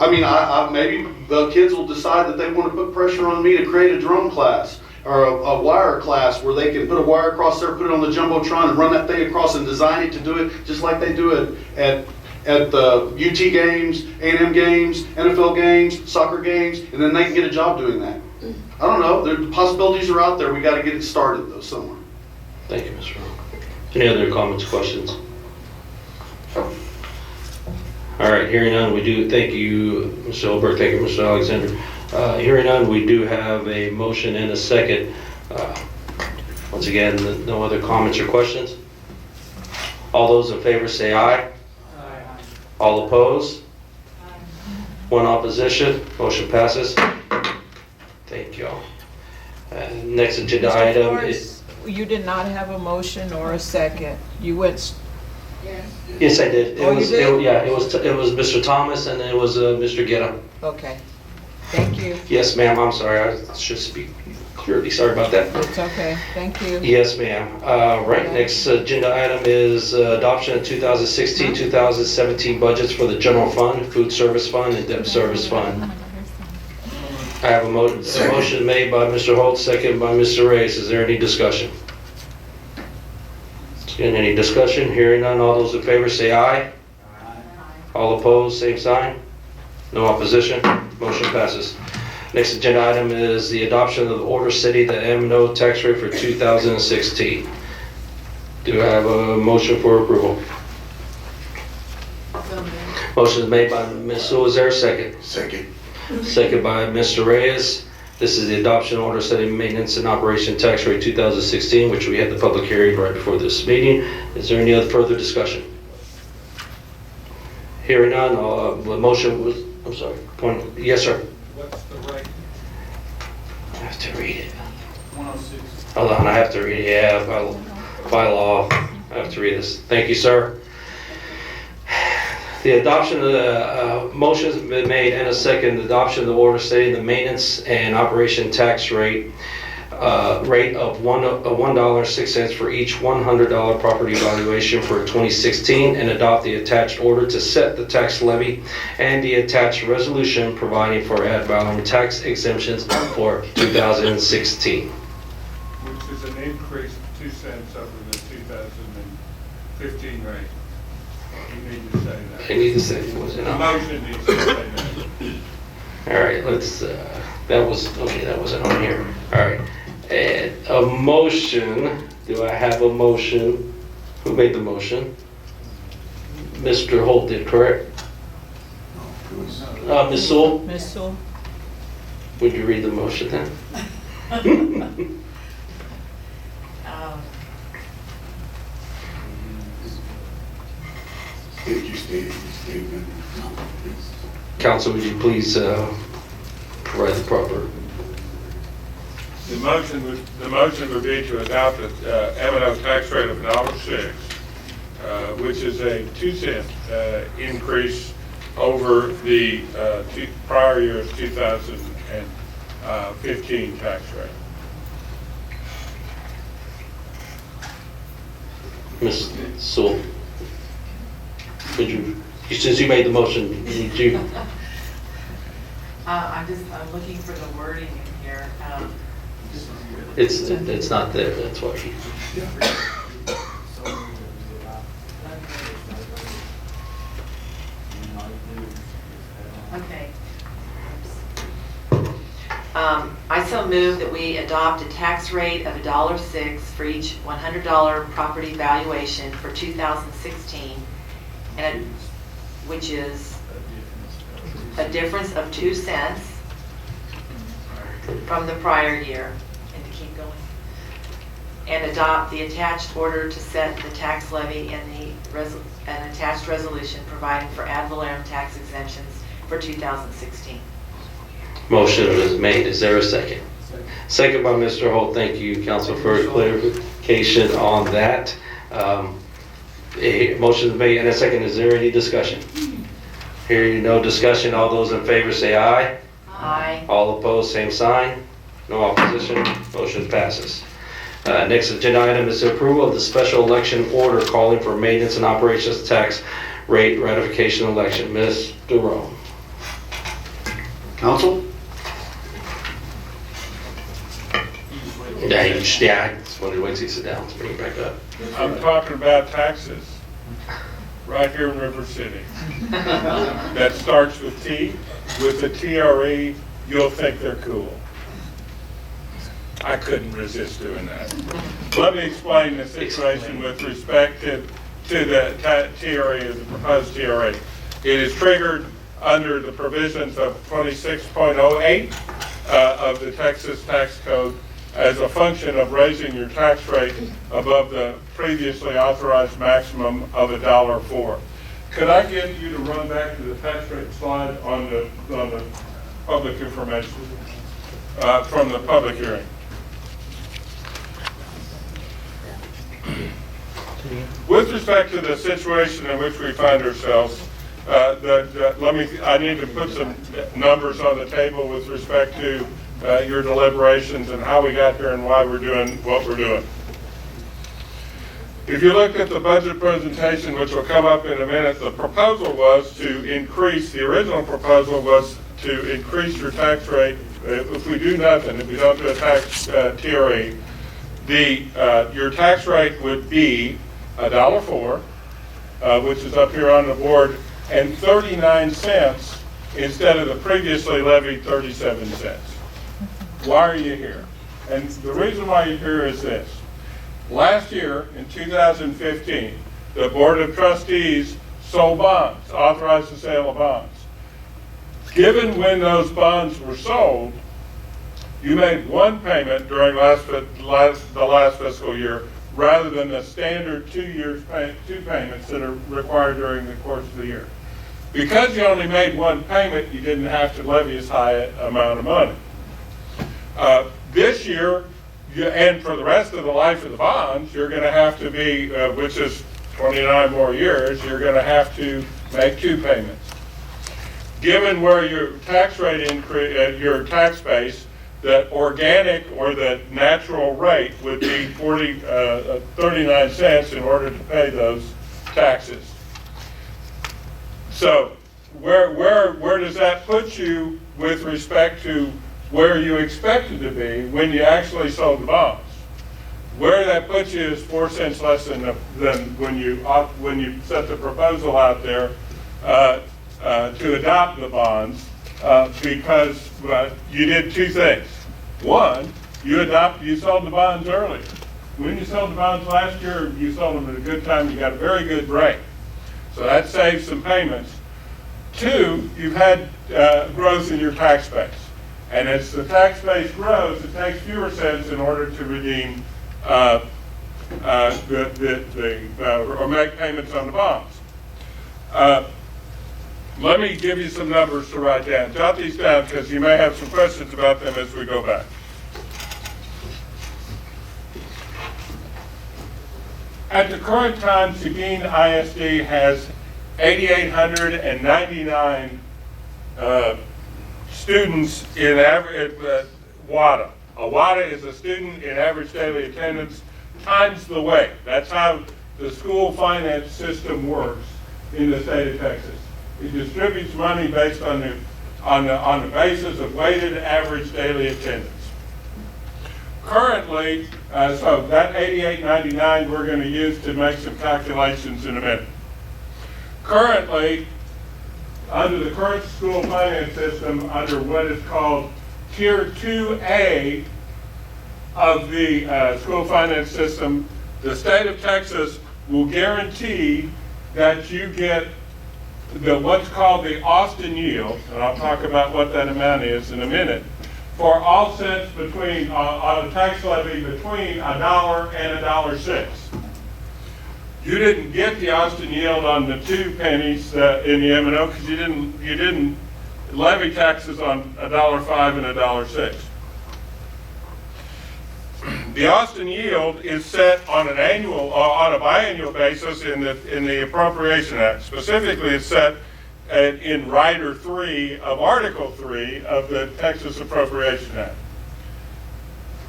maybe the kids will decide that they want to put pressure on me to create a drone class or a wire class where they can put a wire across there, put it on the Jumbotron and run that thing across and design it to do it just like they do it at at the UT games, A&M games, NFL games, soccer games, and then they can get a job doing that. I don't know, the possibilities are out there, we gotta get it started though somewhere. Thank you, Mr. Rowe. Any other comments, questions? All right, hearing none, we do, thank you, Mr. Elbert, thank you, Mr. Alexander. Hearing none, we do have a motion and a second. Once again, no other comments or questions? All those in favor say aye. Aye. All opposed? Aye. One opposition, motion passes. Thank you all. Next agenda Mr. item Flores, is... you did not have a motion or a second. You went. Yes, I did. Oh, you did? Yeah, it was Mr. Thomas and it was Mr. Guerra. Okay. Thank you. Yes, ma'am, I'm sorry, I should speak clearly, sorry about that. It's okay. Thank you. Yes, ma'am. Right, next agenda item is adoption of 2016-2017 budgets for the general fund, food service fund, and debt service fund. I have a motion made by Mr. Holt, second by Mr. Reyes. Is there any discussion? Again, any discussion? Hearing none, all those in favor say aye. Aye. All opposed, same sign. No opposition, motion passes. Next agenda item is the adoption of the Order City, the M&O tax rate for 2016. Do I have a motion for approval? Motion is made by Ms. Sewell. Is there a second? Second. Second by Mr. Reyes. This is the adoption order setting maintenance and operation tax rate 2016, which we had the public hearing right before this meeting. Is there any other further discussion? Hearing none, the motion was, I'm sorry, point, yes, sir. What's the rate? I have to read it. 106. Hold on, I have to read it, yeah, by law, I have to read this. Thank you, sir. The adoption of the motion has been made and a second. Adoption of the order stating the maintenance and operation tax rate of $1.06 for each $100 property valuation for 2016, and adopt the attached order to set the tax levy and the attached resolution providing for ad valorem tax exemptions for 2016. Which is an increase of 2 cents over the 2015 rate. You need to say that. I need to say it was The motion needs to say that. All right, let's, that was, okay, that wasn't on here. All right, and a motion, do I have a motion? Who made the motion? Mr. Holt did, correct? Ms. Sewell, Ms. Sewell. would you read the motion then? Did you state your statement? Council, would you please provide the proper? The motion would be to adopt a M&O tax rate of $1.06, which is a 2 cent increase over the prior year's 2015 tax rate. Ms. Sewell, would you, since you made the motion, would you? I'm looking for the wording in here. It's not there, that's why. Okay. I so move that we adopt a tax rate of $1.06 for each $100 property valuation for 2016, and which is a difference of 2 cents from the prior year, and to keep going. And adopt the attached order to set the tax levy and an attached resolution providing for ad valorem tax exemptions for 2016. Motion is made. Is there a second? Second by Mr. Holt. Thank you, Council, for clarification on that. A motion is made and a second. Is there any discussion? Hearing no discussion, all those in favor say aye. Aye. All opposed, same sign. No opposition. Motion passes. Next agenda item is the approval of the special election order calling for maintenance and operations tax rate ratification election. Mr. Rowe. Council? Yeah, I just wanted to wait till you sit down to bring it back up. I'm talking about taxes. right here in River City that starts with T, with the TRE, you'll think they're cool. I couldn't resist doing that. Let me explain the situation with respect to the TRE, the proposed TRE. It is triggered under the provisions of 26.08 of the Texas Tax Code as a function of raising your tax rate above the previously authorized maximum of $1.04. Could I get you to run back to the tax rate slide on the public information from the public hearing? With respect to the situation in which we find ourselves, I need to put some numbers on the table with respect to your deliberations and how we got here and why we're doing what we're doing. If you look at the budget presentation, which will come up in a minute, the proposal was to increase, the original proposal was to increase your tax rate. If we do nothing, if we don't do a tax TRE, your tax rate would be $1.04, which is up here on the board, and 39 cents instead of the previously levied 37 cents. Why are you here? And the reason why you're here is this. Last year, in 2015, the Board of Trustees sold bonds, authorized the sale of bonds. Given when those bonds were sold, you made one payment during the last fiscal year rather than the standard 2 payments that are required during the course of the year. Because you only made one payment, you didn't have to levy as high an amount of money. This year, and for the rest of the life of the bonds, you're going to have to be, which is 29 more years, you're going to have to make 2 payments. Given where your tax rate increase, your tax base, the organic or the natural rate would be 39 cents in order to pay those taxes. So where does that put you with respect to where you expected to be when you actually sold the bonds? Where that puts you is 4 cents less than when you set the proposal out there to adopt the bonds, because you did 2 things. One, you sold the bonds earlier. When you sold the bonds last year, you sold them at a good time. You got a very good rate, so that saves some payments. 2, you've had growth in your tax base. And as the tax base grows, it takes fewer cents in order to redeem or make payments on the bonds. Let me give you some numbers to write down. Jot these down because you may have some questions about them as we go back. At the current time, Seguin ISD has 8,899 students in average WADA. A WADA is a student in average daily attendance times the weight. That's how the school finance system works in the state of Texas. It distributes money based on the basis of weighted average daily attendance. Currently, so that 88.99 we're going to use to make some calculations in a minute. Currently, under the current school finance system, under what is called Tier 2A of the school finance system, the state of Texas will guarantee that you get what's called the Austin yield, and I'll talk about what that amount is in a minute, for all cents between, on a tax levy between $1 and $1.06. You didn't get the Austin yield on the 2 pennies in the M&O because you didn't levy taxes on $1.05 and $1.06. The Austin yield is set on an on a biannual basis in the Appropriation Act. Specifically, it's set in Rider 3 of Article 3 of the Texas Appropriation Act.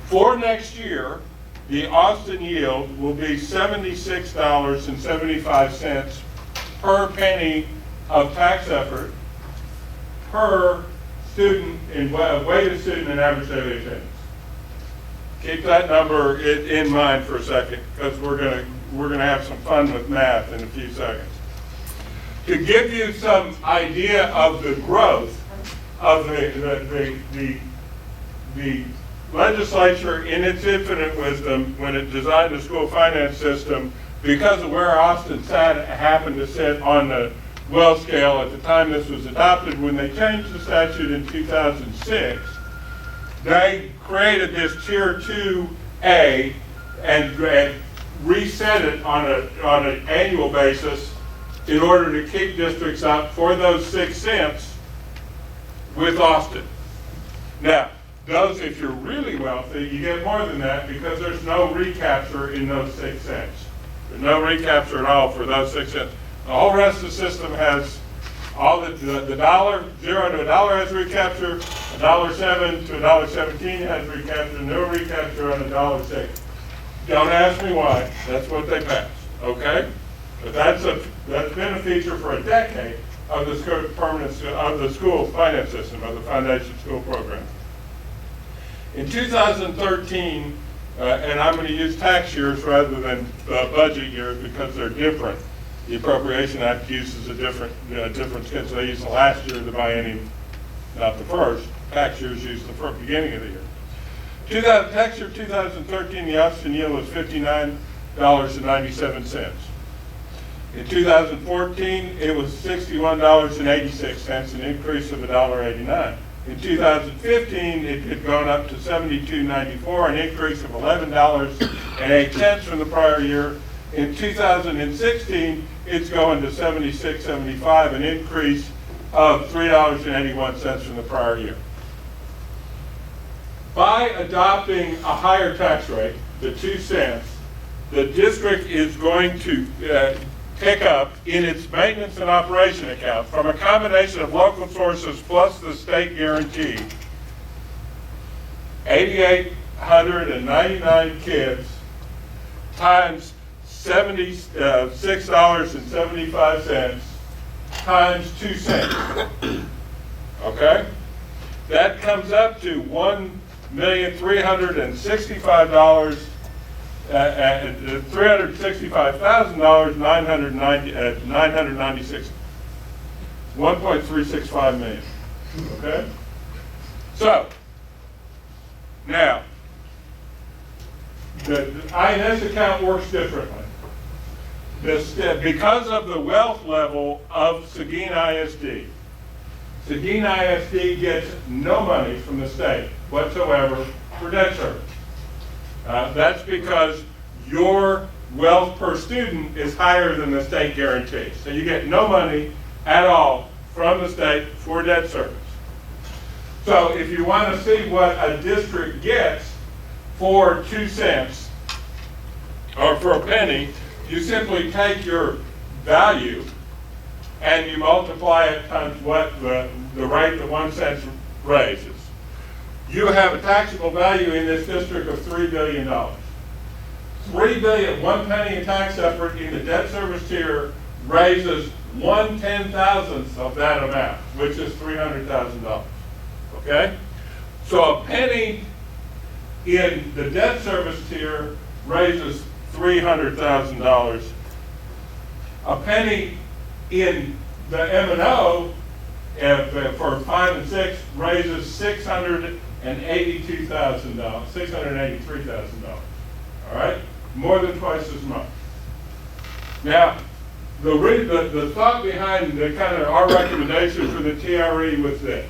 For next year, the Austin yield will be $76.75 per penny of tax effort per student weighted student in average daily attendance. Keep that number in mind for a second, because we're gonna have some fun with math in a few seconds. to give you some idea of the growth of the legislature in its infinite wisdom when it designed the school finance system, because of where Austin happened to sit on the well scale at the time this was adopted, when they changed the statute in 2006, they created this Tier 2A and reset it on an annual basis in order to keep districts up for those 6 cents with Austin. Now, those, if you're really wealthy, you get more than that because there's no recapture in those 6 cents. There's no recapture at all for those 6 cents. The whole rest of the system has all the dollar, 0 to $1 has recapture, $1.07 to $1.17 has recapture, no recapture on $1.06. Don't ask me why, that's what they passed, okay? But that's been a feature for a decade of the school of the school finance system, of the foundation school program. In 2013, and I'm going to use tax years rather than budget years because they're different. The Appropriation Act uses a different schedule. They use the last year of the biennium, not the first. Tax years use the first beginning of the year. Tax year 2013, the Austin yield was $59.97. In 2014, it was $61.86, an increase of $1.89. In 2015, it had gone up to $72.94, an increase of $11.08 from the prior year. In 2016, it's going to $76.75, an increase of $3.81 from the prior year. By adopting a higher tax rate, the 2 cents, the district is going to pick up in its maintenance and operation account from a combination of local sources plus the state guarantee, 8,899 kids times $76.75 times 2 cents. Okay? That comes up to $1,365,000. $365,996, 1.365 million. Okay? So, now, the INS account works differently. Because of the wealth level of Seguin ISD, Seguin ISD gets no money from the state whatsoever for debt service. That's because your wealth per student is higher than the state guarantee. So you get no money at all from the state for debt service. So if you want to see what a district gets for 2 cents or for a penny, you simply take your value and you multiply it times what the rate the 1 cent raises. You have a taxable value in this district of $3 billion. $3 billion, 1 penny in tax effort in the debt service tier raises 1/10,000th of that amount, which is $300,000. Okay? So a penny in the debt service tier raises $300,000. A penny in the M&O for 5 and 6 raises $683,000. All right? More than twice as much. Now, the thought behind the kind of our recommendation for the TRE was this.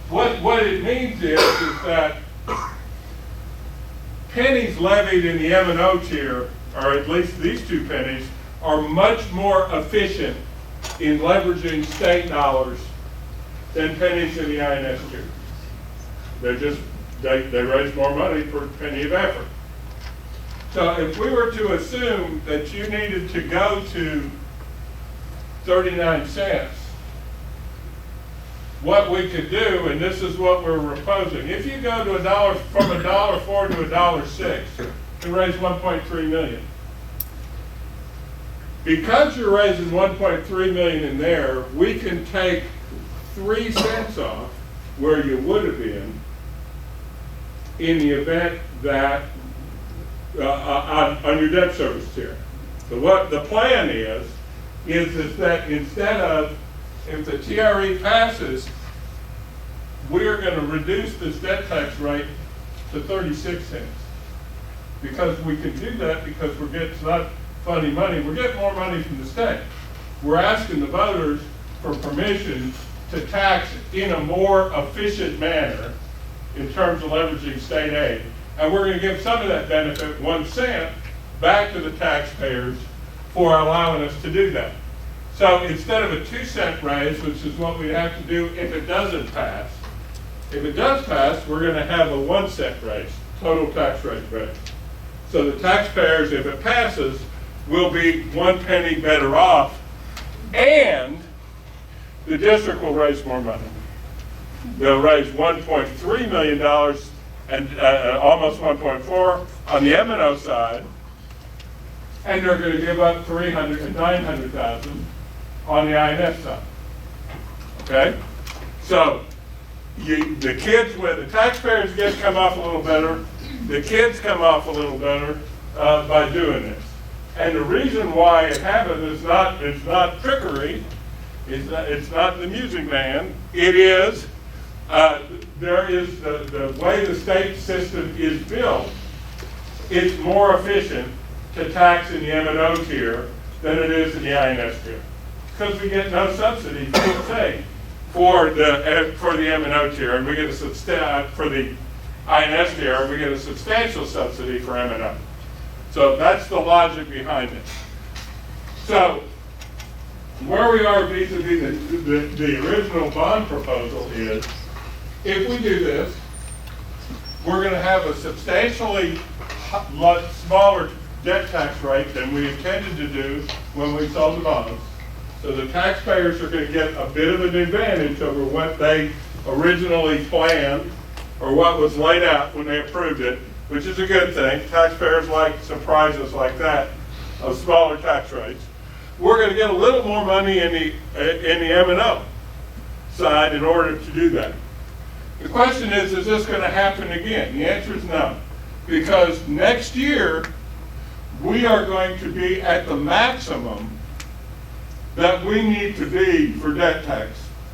What it means is that pennies levied in the M&O tier, or at least these 2 pennies, are much more efficient in leveraging state dollars than pennies in the INS tier. They raise more money for a penny of effort. So if we were to assume that you needed to go to 39 cents, what we could do, and this is what we're proposing, if you go to from $1.04 to $1.06, you raise 1.3 million. Because you're raising 1.3 million in there, we can take 3 cents off where you would have been in the event that on your debt service tier. What the plan is that instead of, if the TRE passes, we're going to reduce this debt tax rate to 36 cents. Because we can do that because it's not funny money, we're getting more money from the state. We're asking the voters for permission to tax in a more efficient manner in terms of leveraging state aid. And we're going to give some of that benefit, 1 cent, back to the taxpayers for allowing us to do that. So instead of a 2 cent raise, which is what we have to do if it doesn't pass, if it does pass, we're going to have a 1 cent raise, total tax rate raise. So the taxpayers, if it passes, will be 1 penny better off, and the district will raise more money. They'll raise $1.3 million and almost 1.4 on the M&O side, and they're going to give up $300,000 and $900,000 on the INS side. Okay, so the kids, when the taxpayers come off a little better, the kids come off a little better by doing this. And the reason why it happens is it's not trickery, it's not the music man. It is there is the way the state system is built. It's more efficient to tax in the M&O tier than it is in the INS tier, because we get no subsidy from the state for the M&O tier, and we get for the INS tier, and we get a substantial subsidy for M&O. So that's the logic behind it. So where we are vis-a-vis the original bond proposal is, if we do this, we're going to have a substantially smaller debt tax rate than we intended to do when we sold the bonds. So the taxpayers are going to get a bit of an advantage over what they originally planned or what was laid out when they approved it, which is a good thing. Taxpayers like surprises like that of smaller tax rates. We're going to get a little more money in the M&O side in order to do that. The question is this going to happen again? The answer is no, because next year we are going to be at the maximum that we need to be for debt tax.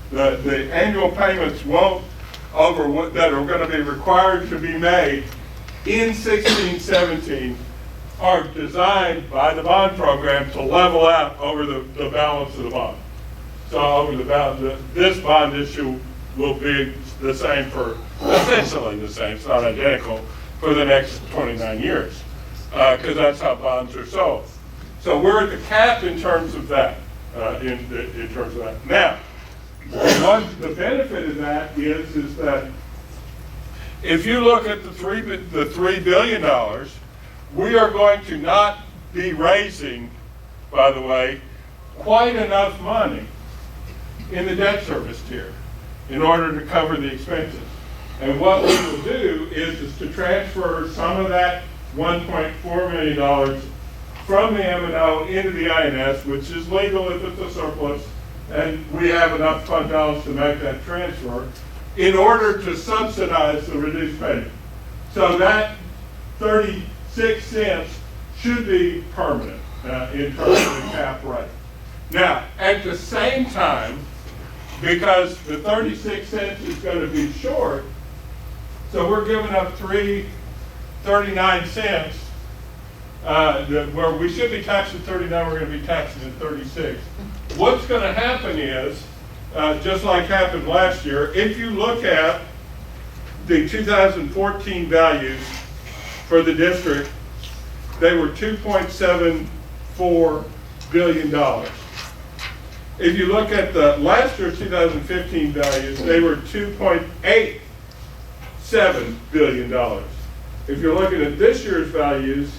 The annual payments won't that are going to be required to be made in 16-17 are designed by the bond program to level out over the balance of the bond. So over this bond issue will be the same essentially the same, it's not identical, for the next 29 years, because that's how bonds are sold. So we're at the cap in terms of that, Now, the benefit of that is that if you look at the $3 billion, we are going to not be raising, by the way, quite enough money in the debt service tier in order to cover the expenses. And what we will do is to transfer some of that $1.4 million from the M&O into the INS, which is legal if it's a surplus, and we have enough fund balance to make that transfer, in order to subsidize the reduced payment. So that 36 cents should be permanent in terms of the cap rate. Now, at the same time, because the 36 cents is going to be short, so we're giving up 39 cents, where we should be taxing 39, we're going to be taxing at 36. What's going to happen is, just like happened last year, if you look at the 2014 values for the district, they were $2.74 billion. If you look at the last year's 2015 values, they were $2.87 billion. If you're looking at this year's values,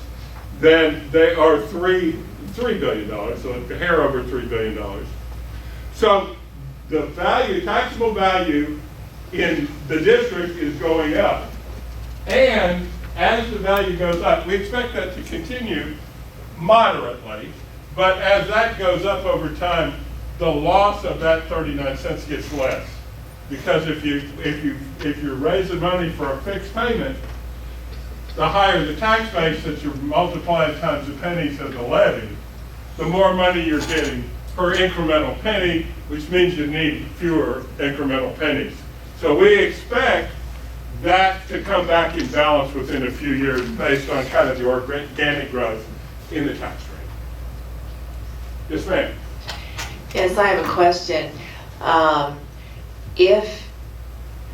then they are $3 billion, so a hair over $3 billion. So the value, taxable value in the district is going up. And as the value goes up, we expect that to continue moderately, but as that goes up over time, the loss of that 39 cents gets less. Because if you're raising money for a fixed payment, the higher the tax base that you're multiplying times the pennies of the levy, the more money you're getting per incremental penny, which means you need fewer incremental pennies. So we expect that to come back in balance within a few years based on kind of the organic growth in the tax rate. Yes, ma'am. Yes, I have a question. If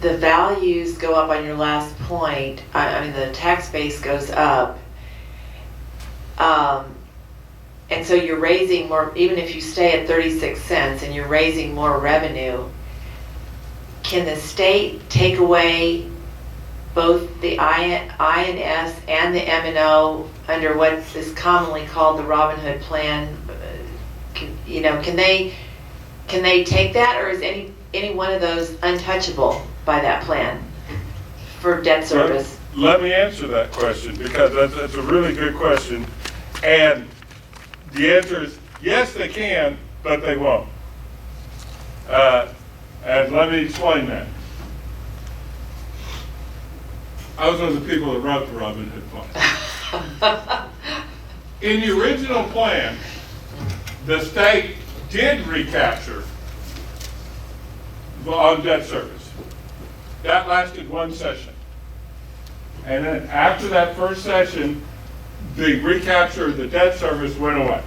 the values go up on your last point, I mean, the tax base goes up, and so you're raising more, even if you stay at 36 cents and you're raising more revenue, can the state take away both the INS and the M&O under what is commonly called the Robin Hood plan? Can they take that, or is any one of those untouchable by that plan for debt service? Let me answer that question, because that's a really good question. And the answer is yes, they can, but they won't. And let me explain that. I was one of the people that wrote the Robin Hood plan. In the original plan, the state did recapture on debt service. That lasted one session. And then after that first session, the recapture of the debt service went away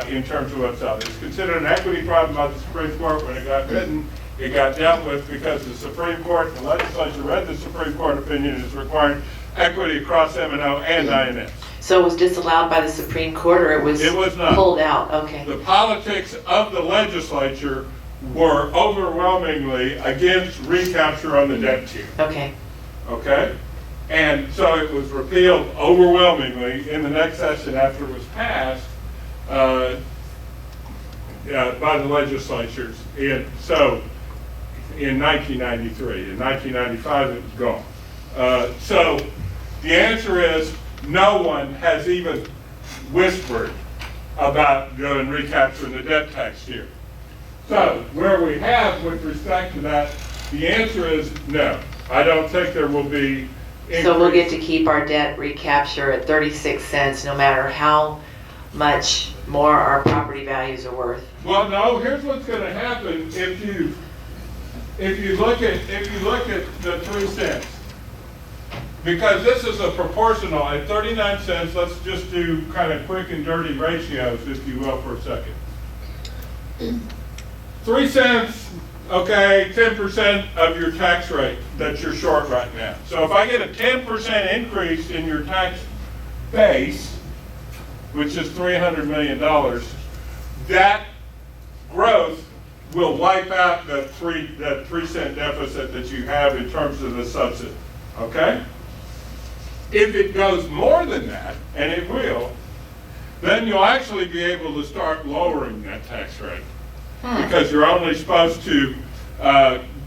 in terms of what's out. It's considered an equity problem by the Supreme Court. When it got written, it got dealt with because the Supreme Court, the legislature read the Supreme Court opinion, and it's required equity across M&O and INS. So it was disallowed by the Supreme Court, or it was not. Pulled out? Okay. The politics of the legislature were overwhelmingly against recapture on the debt tier. Okay. Okay? And so it was repealed overwhelmingly in the next session after it was passed by the legislatures. So in 1993. In 1995, it was gone. So the answer is no one has even whispered about going recapturing the debt tax tier. So where we have with respect to that, the answer is no. I don't think there will be increase. So we'll get to keep our debt recapture at 36 cents no matter how much more our property values are worth. Well, no, here's what's going to happen if you look at the 3 cents. Because this is a proportional at 39 cents, let's just do kind of quick and dirty ratios, if you will, for a second. 3 cents, okay, 10% of your tax rate that you're short right now. So if I get a 10% increase in your tax base, which is $300 million, that growth will wipe out that 3 cent deficit that you have in terms of the subsidy, okay? If it goes more than that, and it will, then you'll actually be able to start lowering that tax rate. Because you're only supposed to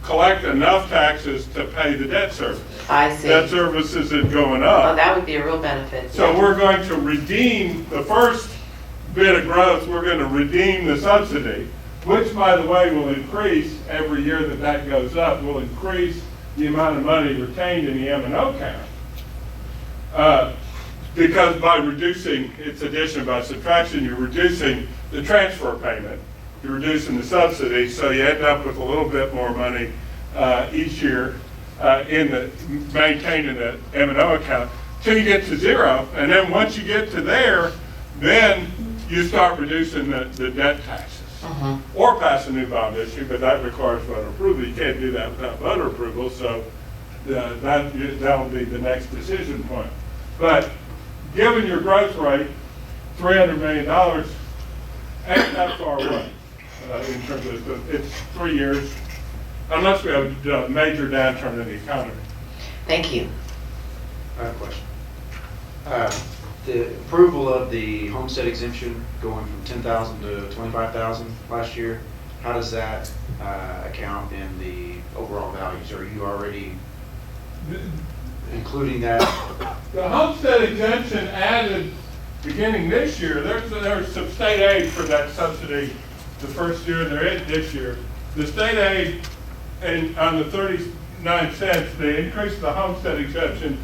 collect enough taxes to pay the debt service. I see. Debt service isn't going up. Oh, that would be a real benefit. So we're going to redeem the first bit of growth, we're going to redeem the subsidy, which, by the way, will increase every year that goes up, will increase the amount of money retained in the M&O account. Because by reducing its addition by subtraction, you're reducing the transfer payment, you're reducing the subsidy, so you end up with a little bit more money each year maintaining the M&O account till you get to zero. And then once you get to there, then you start reducing the debt taxes. Or pass a new bond issue, but that requires voter approval. You can't do that without voter approval, so that'll be the next decision point. But given your growth rate, $300 million, ain't that far away in terms of it's 3 years, unless we have a major downturn in the economy. Thank you. I have a question. The approval of the homestead exemption going from 10,000 to 25,000 last year, how does that account in the overall values? Are you already including that? The homestead exemption added, beginning this year, there's some state aid for that subsidy the first year, there is this year. The state aid on the 39 cents, the increase of the homestead exemption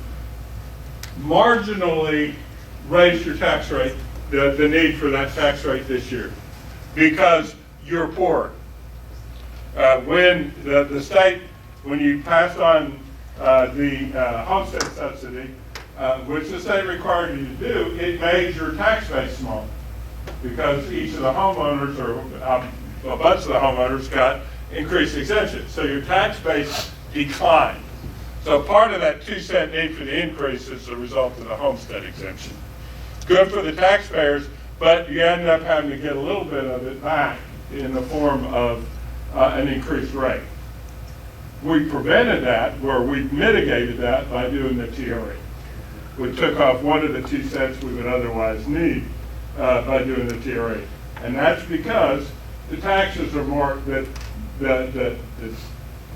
marginally raised your tax rate the need for that tax rate this year because you're poor. When the state, when you passed on the homestead subsidy, which the state required you to do, it made your tax base smaller because each of the homeowners, or a bunch of the homeowners, got increased exemptions. So your tax base declined. So part of that 2-cent need for the increase is the result of the homestead exemption. Good for the taxpayers, but you end up having to get a little bit of it back in the form of an increased rate. We prevented that, or we mitigated that by doing the TRE. We took off one of the 2 cents we would otherwise need by doing the TRE. And that's because the taxes are more, the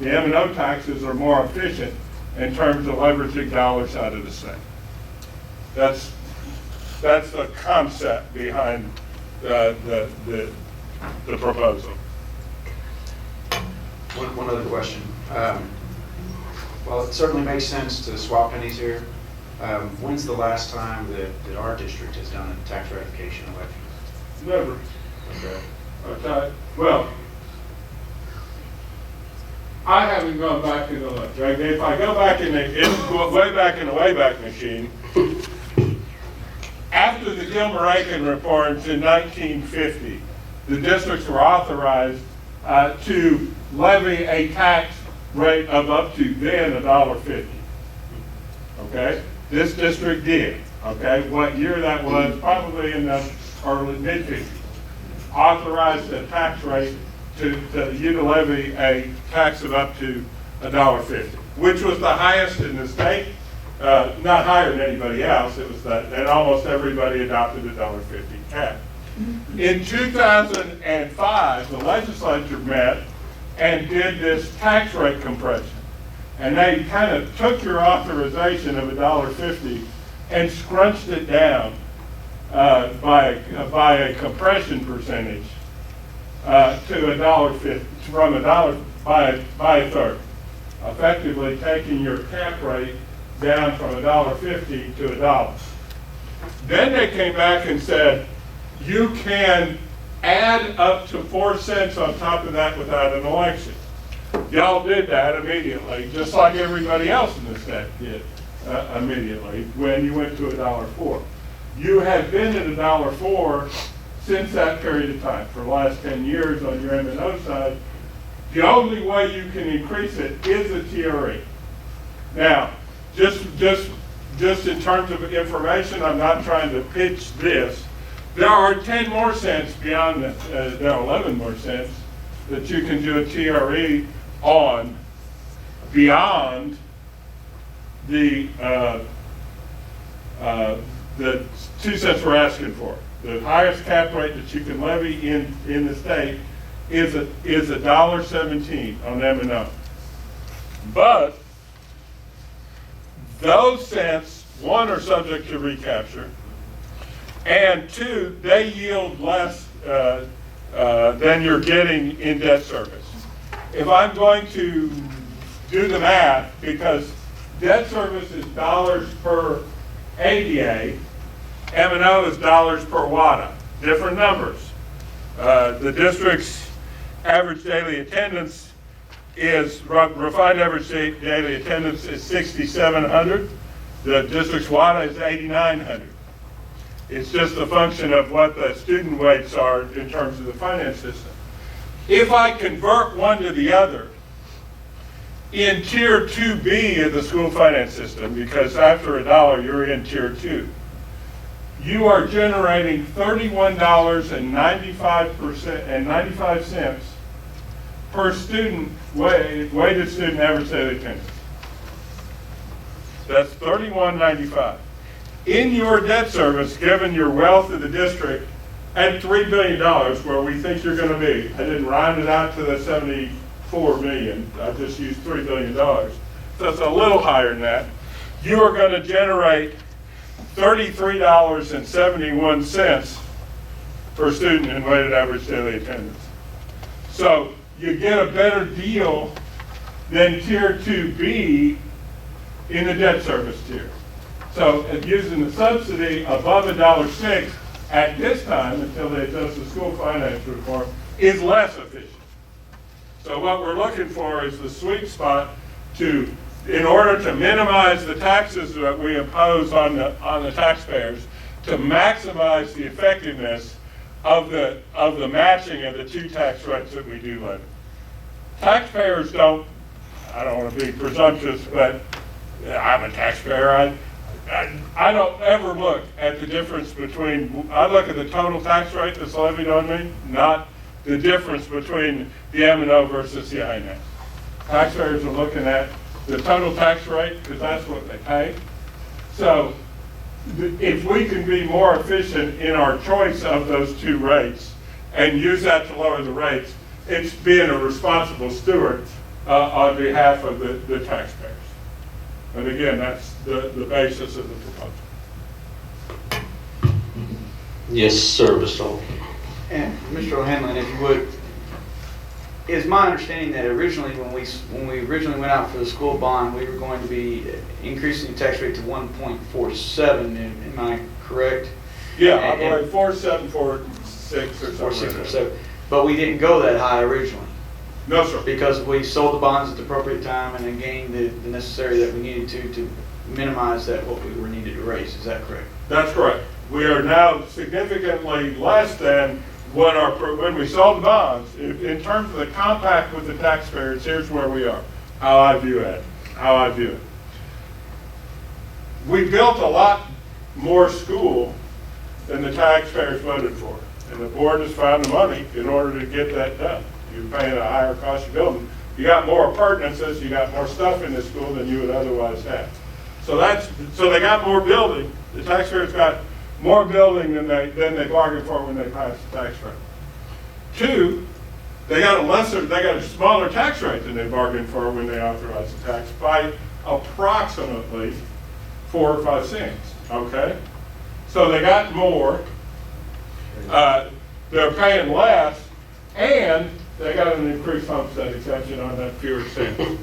M&O taxes are more efficient in terms of leveraging dollars out of the state. That's the concept behind the proposal. One other question. Well, it certainly makes sense to swap pennies here. When's the last time that our district has done a tax ratification election? Never. Okay. Well, I haven't gone back in the look. Right? If I go back in way back in the Wayback Machine, after the Gilmer-Aiken reforms in 1950, the districts were authorized to levy a tax rate of up to then $1.50. Okay, this district did. Okay, what year that was? Probably in the early mid-50s. Authorized a tax rate to you to levy a tax of up to $1.50, which was the highest in the state. Not higher than anybody else. It was that, and almost everybody adopted a $1.50 cap. In 2005, the legislature met and did this tax rate compression. And they kind of took your authorization of $1.50 and scrunched it down by a compression percentage to $1.50, from $1 by a third, effectively taking your cap rate down from $1.50 to $1. Then they came back and said, you can add up to 4 cents on top of that without an election. Y'all did that immediately, just like everybody else in the state did immediately when you went to $1.04. You have been at $1.04 since that period of time, for the last 10 years on your M&O side. The only way you can increase it is a TRE. Now, just in terms of information, I'm not trying to pitch this. There are 10 more cents beyond there are 11 more cents that you can do a TRE on beyond the 2 cents we're asking for. The highest cap rate that you can levy in the state is $1.17 on M&O. But those cents, one, are subject to recapture, and two, they yield less than you're getting in debt service. If I'm going to do the math, because debt service is dollars per ADA, M&O is dollars per WADA, different numbers. The district's average daily attendance is, refined average daily attendance is 6,700. The district's WADA is 8,900. It's just a function of what the student weights are in terms of the finance system. If I convert one to the other, in Tier 2B of the school finance system, because after $1 you're in Tier 2, you are generating $31.95 per student, weighted student average daily attendance. That's $31.95. In your debt service, given your wealth of the district, at $3 billion, where we think you're going to be, I didn't round it out to the 74 million, I just used $3 billion, so it's a little higher than that. You are going to generate $33.71 per student in weighted average daily attendance. So you get a better deal than Tier 2B in the debt service tier. So if using the subsidy above $1.06, at this time, until they adjust the school finance reform, is less efficient. So what we're looking for is the sweet spot in order to minimize the taxes that we impose on the taxpayers, to maximize the effectiveness of the matching of the two tax rates that we do levy. Taxpayers don't, I don't want to be presumptuous, but I'm a taxpayer. I don't ever look at the difference between, I look at the total tax rate that's levied on me, not the difference between the M&O versus the INS. Taxpayers are looking at the total tax rate because that's what they pay. So if we can be more efficient in our choice of those two rates and use that to lower the rates, it's being a responsible steward on behalf of the taxpayers. And again, that's the basis of the proposal. Yes, sir, Mr. Hall. And Mr. O'Hanlon, if you would, it's my understanding that originally when we originally went out for the school bond, we were going to be increasing the tax rate to 1.47. Am I correct? Yeah, I believe 4746 or something. 4647. But we didn't go that high originally. No, sir. Because we sold the bonds at the appropriate time and then gained the necessary that we needed to minimize that what we were needed to raise. Is that correct? That's correct. We are now significantly less than when we sold the bonds. In terms of the compact with the taxpayers, here's where we are. How I view it. We built a lot more school than the taxpayers voted for, and the board has found the money in order to get that done. You're paying a higher cost of building. You got more appurtenances, you got more stuff in the school than you would otherwise have. So they got more building. The taxpayers got more building than they bargained for when they passed the tax rate. Two, they got a smaller tax rate than they bargained for when they authorized the tax by approximately 4 or 5 cents. Okay, so they got more. They're paying less, and they got an increased homestead exemption on that fewer cents.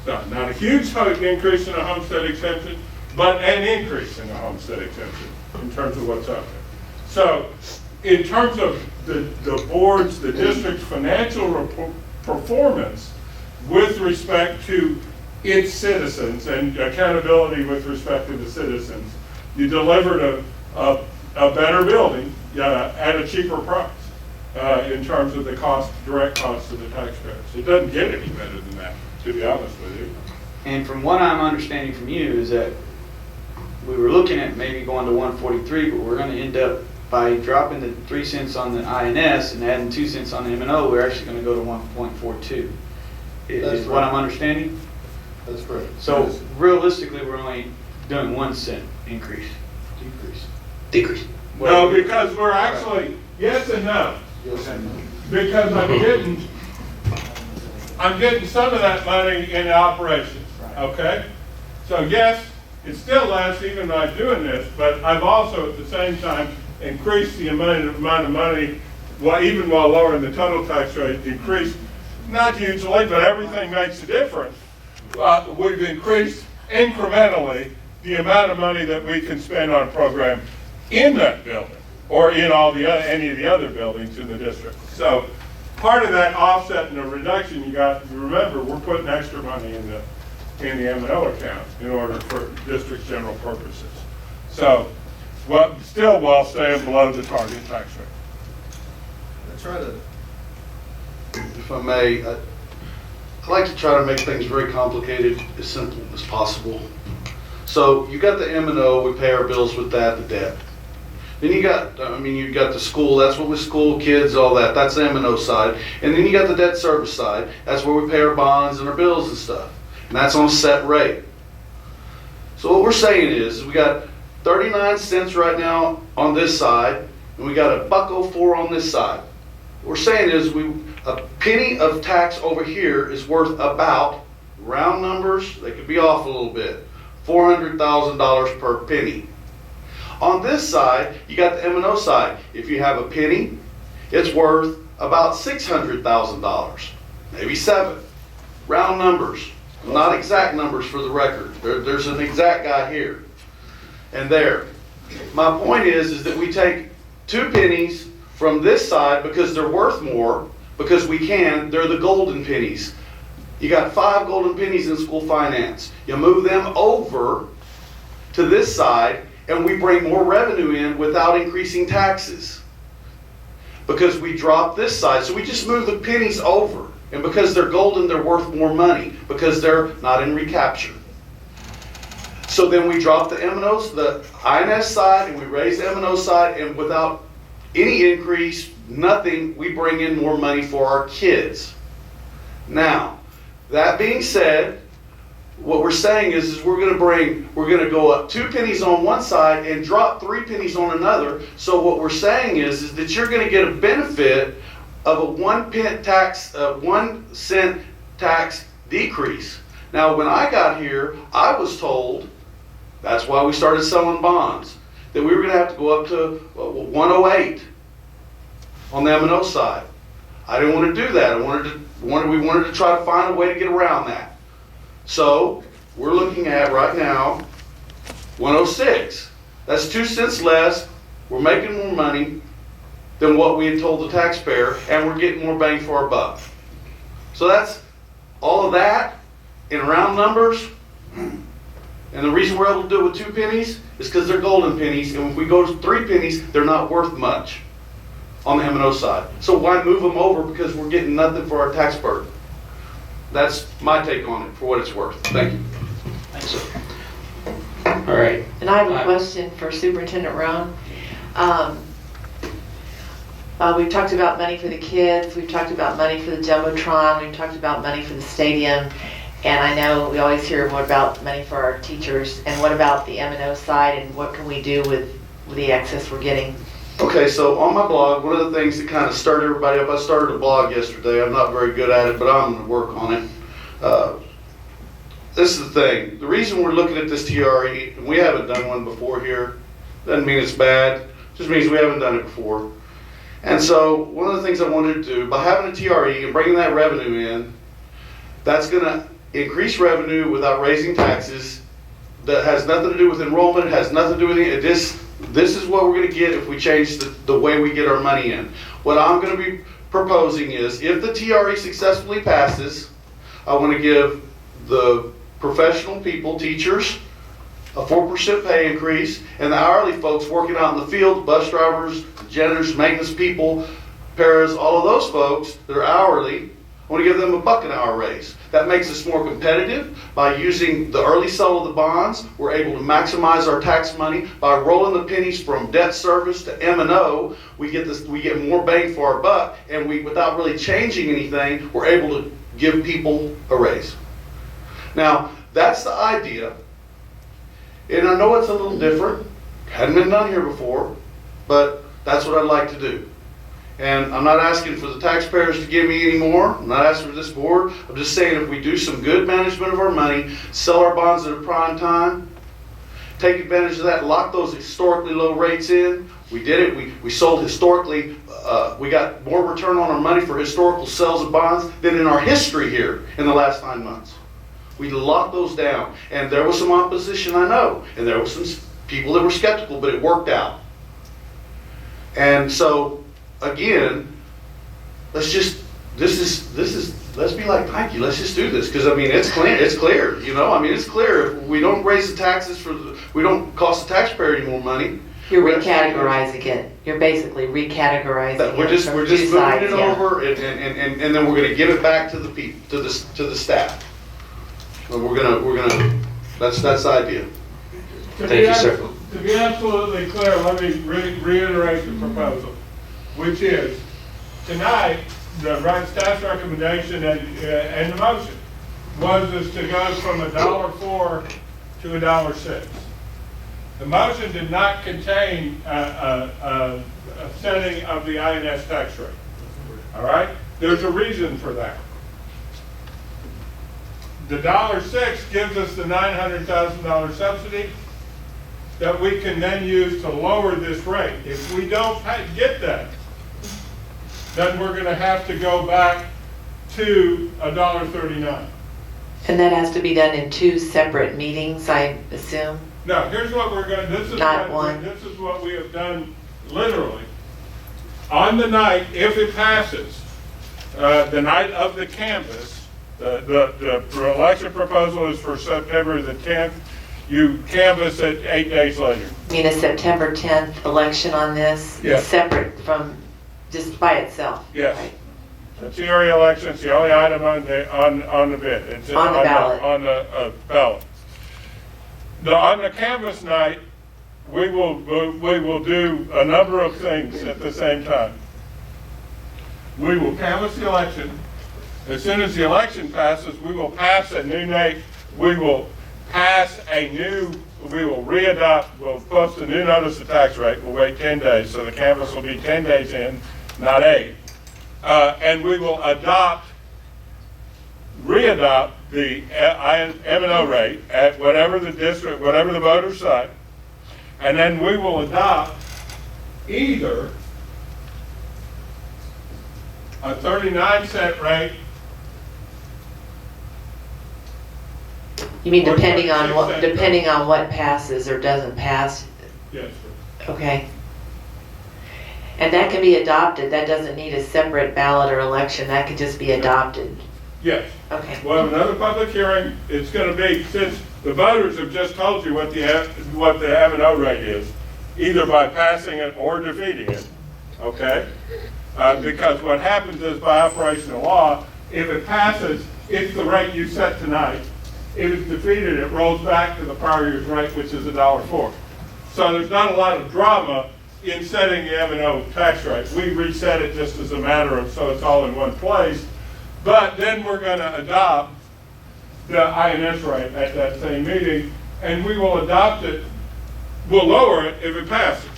So not a huge increase in the homestead exemption, but an increase in the homestead exemption in terms of what's out there. So in terms of the district's financial performance with respect to its citizens and accountability with respect to the citizens, you delivered a better building at a cheaper price in terms of the direct cost to the taxpayers. It doesn't get any better than that, to be honest with you. And from what I'm understanding from you is that we were looking at maybe going to 143, but we're going to end up by dropping the 3 cents on the INS and adding 2 cents on the M&O, we're actually going to go to 1.42. Is what I'm understanding? That's correct. So realistically, we're only doing 1 cent increase. Decrease. No, because we're actually, yes and no. Because I'm getting some of that money in operations, okay? So yes, it's still less even by doing this, but I've also at the same time increased the amount of money, even while lowering the total tax rate, increased, not hugely, but everything makes a difference. We've increased incrementally the amount of money that we can spend on a program in that building or in any of the other buildings in the district. So part of that offset and the reduction, you got to remember, we're putting extra money in the M&O account in order for district general purposes. So, still while staying below the target tax rate. I try to, if I may, I like to try to make things very complicated, as simple as possible. So you got the M&O, we pay our bills with that, the debt. Then you got the school, that's what with school, kids, all that, that's the M&O side. And then you got the debt service side, that's where we pay our bonds and our bills and stuff. And that's on a set rate. So what we're saying is, we got 39 cents right now on this side, and we got $1.04 on this side. What we're saying is, a penny of tax over here is worth about, round numbers, they could be off a little bit, $400,000 per penny. On this side, you got the M&O side. If you have a penny, it's worth about $600,000, maybe 7. Round numbers, not exact numbers for the record. There's an exact guy here and there. My point is that we take 2 pennies from this side because they're worth more, because we can. They're the golden pennies. You got 5 golden pennies in school finance. You move them over to this side, and we bring more revenue in without increasing taxes. Because we drop this side. So we just move the pennies over. And because they're golden, they're worth more money because they're not in recapture. So then we drop the M&Os, the INS side, and we raise the M&O side, and without any increase, nothing, we bring in more money for our kids. Now, that being said, what we're saying is we're going to go up 2 pennies on one side and drop 3 pennies on another. So what we're saying is that you're going to get a benefit of a 1 cent tax decrease. Now, when I got here, I was told, that's why we started selling bonds, that we were going to have to go up to 108 on the M&O side. I didn't want to do that. We wanted to try to find a way to get around that. So we're looking at right now 106. That's 2 cents less. We're making more money than what we had told the taxpayer, and we're getting more bang for our buck. So that's all of that in round numbers. And the reason we're able to do it with 2 pennies is because they're golden pennies, and if we go to 3 pennies, they're not worth much on the M&O side. So why move them over, because we're getting nothing for our tax burden? That's my take on it, for what it's worth. Thank you. Thanks, sir. All right. And I have a question for Superintendent Roan. We've talked about money for the kids, we've talked about money for the Jumbotron, we've talked about money for the stadium, and I know we always hear more about money for our teachers, and what about the M&O side, and what can we do with the excess we're getting? Okay, so on my blog, one of the things that kind of stirred everybody up, I started a blog yesterday. I'm not very good at it, but I'm going to work on it. This is the thing. The reason we're looking at this TRE, and we haven't done one before here, doesn't mean it's bad, just means we haven't done it before. And so one of the things I wanted to do, by having a TRE and bringing that revenue in, that's going to increase revenue without raising taxes. That has nothing to do with enrollment, it has nothing to do with it. This is what we're going to get if we change the way we get our money in. What I'm going to be proposing is, if the TRE successfully passes, I want to give the professional people, teachers, a 4% pay increase, and the hourly folks working out in the field, bus drivers, janitors, maintenance people, paras, all of those folks that are hourly, I want to give them $1 an hour raise. That makes us more competitive. By using the early sale of the bonds, we're able to maximize our tax money. By rolling the pennies from debt service to M&O, we get more bang for our buck, and without really changing anything, we're able to give people a raise. Now, that's the idea. And I know it's a little different. Hadn't been done here before, but that's what I'd like to do. And I'm not asking for the taxpayers to give me any more. I'm not asking for this board. I'm just saying, if we do some good management of our money, sell our bonds at a prime time, take advantage of that, lock those historically low rates in. We did it. We sold historically. We got more return on our money for historical sales of bonds than in our history here in the last 9 months. We locked those down. And there was some opposition, I know. And there were some people that were skeptical, but it worked out. And so, again, let's be like Nike. Let's just do this, because I mean, it's clear. You know, I mean, it's clear. If we don't raise the taxes we don't cost the taxpayer any more money. You're recategorizing it. You're basically recategorizing it. We're just moving it over, and then we're going to give it back to the people, to the staff. But we're gonna. That's the idea. Thank you, sir. To be absolutely clear, let me reiterate the proposal, which is, tonight, the staff's recommendation and the motion was to go from $1.04 to $1.06. The motion did not contain a setting of the INS tax rate. All right? There's a reason for that. The $1.06 gives us the $900,000 subsidy that we can then use to lower this rate. If we don't get that, then we're going to have to go back to $1.39. And that has to be done in 2 separate meetings, I assume? No, here's what we're going to, this is Not one. This is what we have done literally On the night, if it passes, the night of the canvass, the election proposal is for September the 10th. You canvass it 8 days later. I mean, a September 10th election on this? Yes. Separate from, just by itself? Yes. Right. It's the area election, it's the only item on the bid. It's On the ballot. On the ballot. On the canvass night, we will do a number of things at the same time. We will canvass the election. As soon as the election passes, we will pass a new name. We will readopt, we'll post a new notice of tax rate. We'll wait 10 days, so the canvass will be 10 days in, not 8. And we will readopt the M&O rate at whatever the district, whatever the voters say. And then we will adopt either a 39-cent rate. You mean Or depending on 36 cents. what passes or doesn't pass? Yes. Okay. And that can be adopted, that doesn't need a separate ballot or election, that could just be adopted? Yes. Okay. We'll have another public hearing. It's going to be, since the voters have just told you what the M&O rate is, either by passing it or defeating it, okay? Because what happens is, by operation of law, if it passes, it's the rate you set tonight. If it's defeated, it rolls back to the prior year's rate, which is $1.04. So there's not a lot of drama in setting the M&O tax rate. We reset it just as a matter of, so it's all in one place. But then we're going to adopt the INS rate at that same meeting, and we will adopt it, we'll lower it if it passes.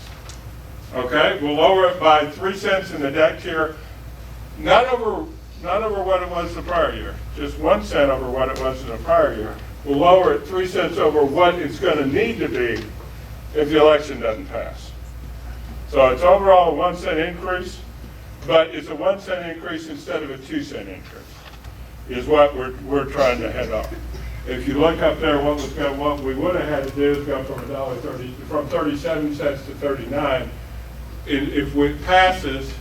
Okay, we'll lower it by 3 cents in the deck tier, not over what it was the prior year, just 1 cent over what it was in the prior year. We'll lower it 3 cents over what it's going to need to be if the election doesn't pass. So it's overall a 1 cent increase, but it's a 1 cent increase instead of a 2 cent increase, is what we're trying to head off. If you look up there, what we would have had to do is go from $1.30, from 37 cents to 39. If it passes,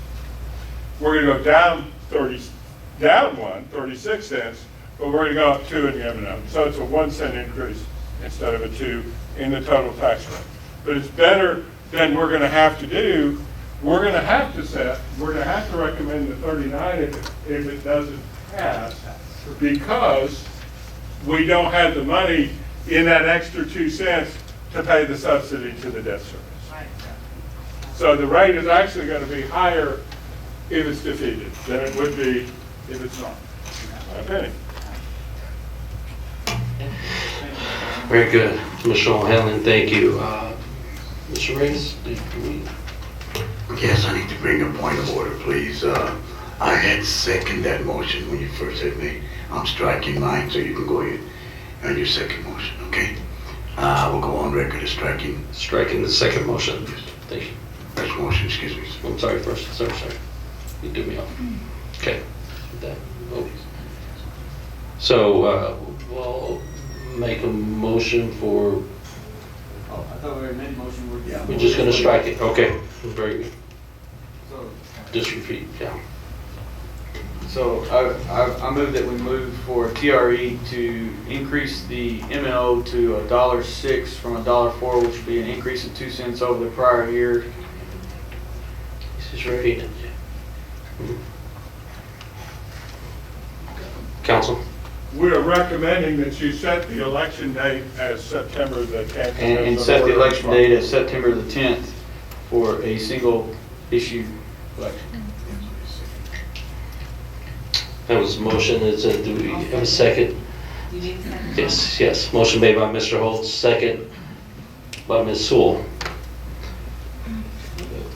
we're going to go down 36 cents, but we're going to go up 2 in the M&M. So it's a 1 cent increase instead of a 2 in the total tax rate. But it's better than we're going to have to do. We're going to have to recommend the 39 if it doesn't pass, because we don't have the money in that extra 2 cents to pay the subsidy to the debt service. So the rate is actually going to be higher if it's defeated than it would be if it's not. My opinion. Very good. Mr. O'Hanlon, thank you. Mr. Reyes, Yes, I need to bring a point of order, please. I had seconded that motion when you first hit me. I'm striking mine, so you can go ahead on your second motion, okay? We'll go on record as striking. Striking the second motion. Thank you. First motion, excuse me. I'm sorry, sorry. You threw me off. Okay. So, we'll make a motion for, Oh, I thought we already made a motion. we're just gonna strike it. Okay, very good. So- Just repeat, yeah. So I move that we move for TRE to increase the M&O to $1.06 from $1.04, which would be an increase of 2 cents over the prior year. Just repeat it. Council? We are recommending that you set the election date as September the 10th. And set the election date as September the 10th for a single issue election. That was a motion. Do we have a second? Yes. Motion made by Mr. Holtz, second by Ms. Sewell.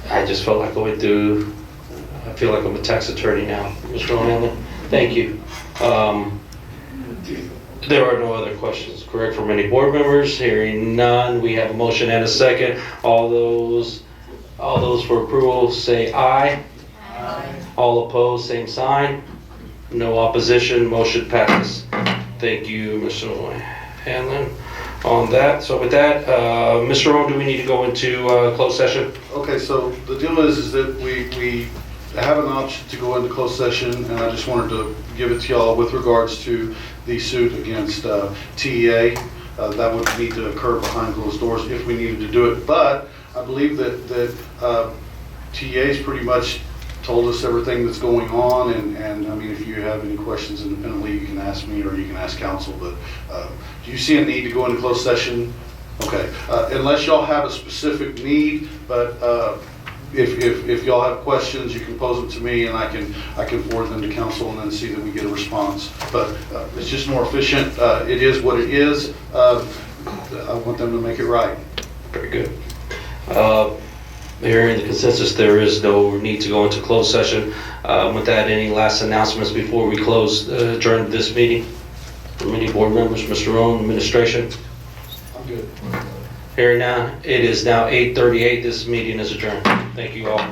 I just felt like going through, I feel like I'm a tax attorney now. Mr. O'Hanlon, thank you. There are no other questions, correct, from any board members? Hearing none, we have a motion and a second. All those for approval say aye. Aye. All opposed, same sign. No opposition, motion passes. Thank you, Mr. O'Hanlon. on that. So with that, Mr. Rowan, do we need to go into closed session? Okay, so the deal is that we have an option to go into closed session, and I just wanted to give it to y'all with regards to the suit against TEA. That would need to occur behind closed doors if we needed to do it. But I believe that TEA's pretty much told us everything that's going on, and I mean, if you have any questions independently, you can ask me or you can ask counsel, but do you see a need to go into closed session? Okay, unless y'all have a specific need, but if y'all have questions, you can pose them to me, and I can forward them to counsel and then see that we get a response. But it's just more efficient. It is what it is. I want them to make it right. Very good. Hearing the consensus, there is no need to go into closed session. With that, any last announcements before we close, adjourn this meeting? From any board members, Mr. Rowan, administration? I'm good. Hearing now, it is now 8:38. This meeting is adjourned. Thank you all.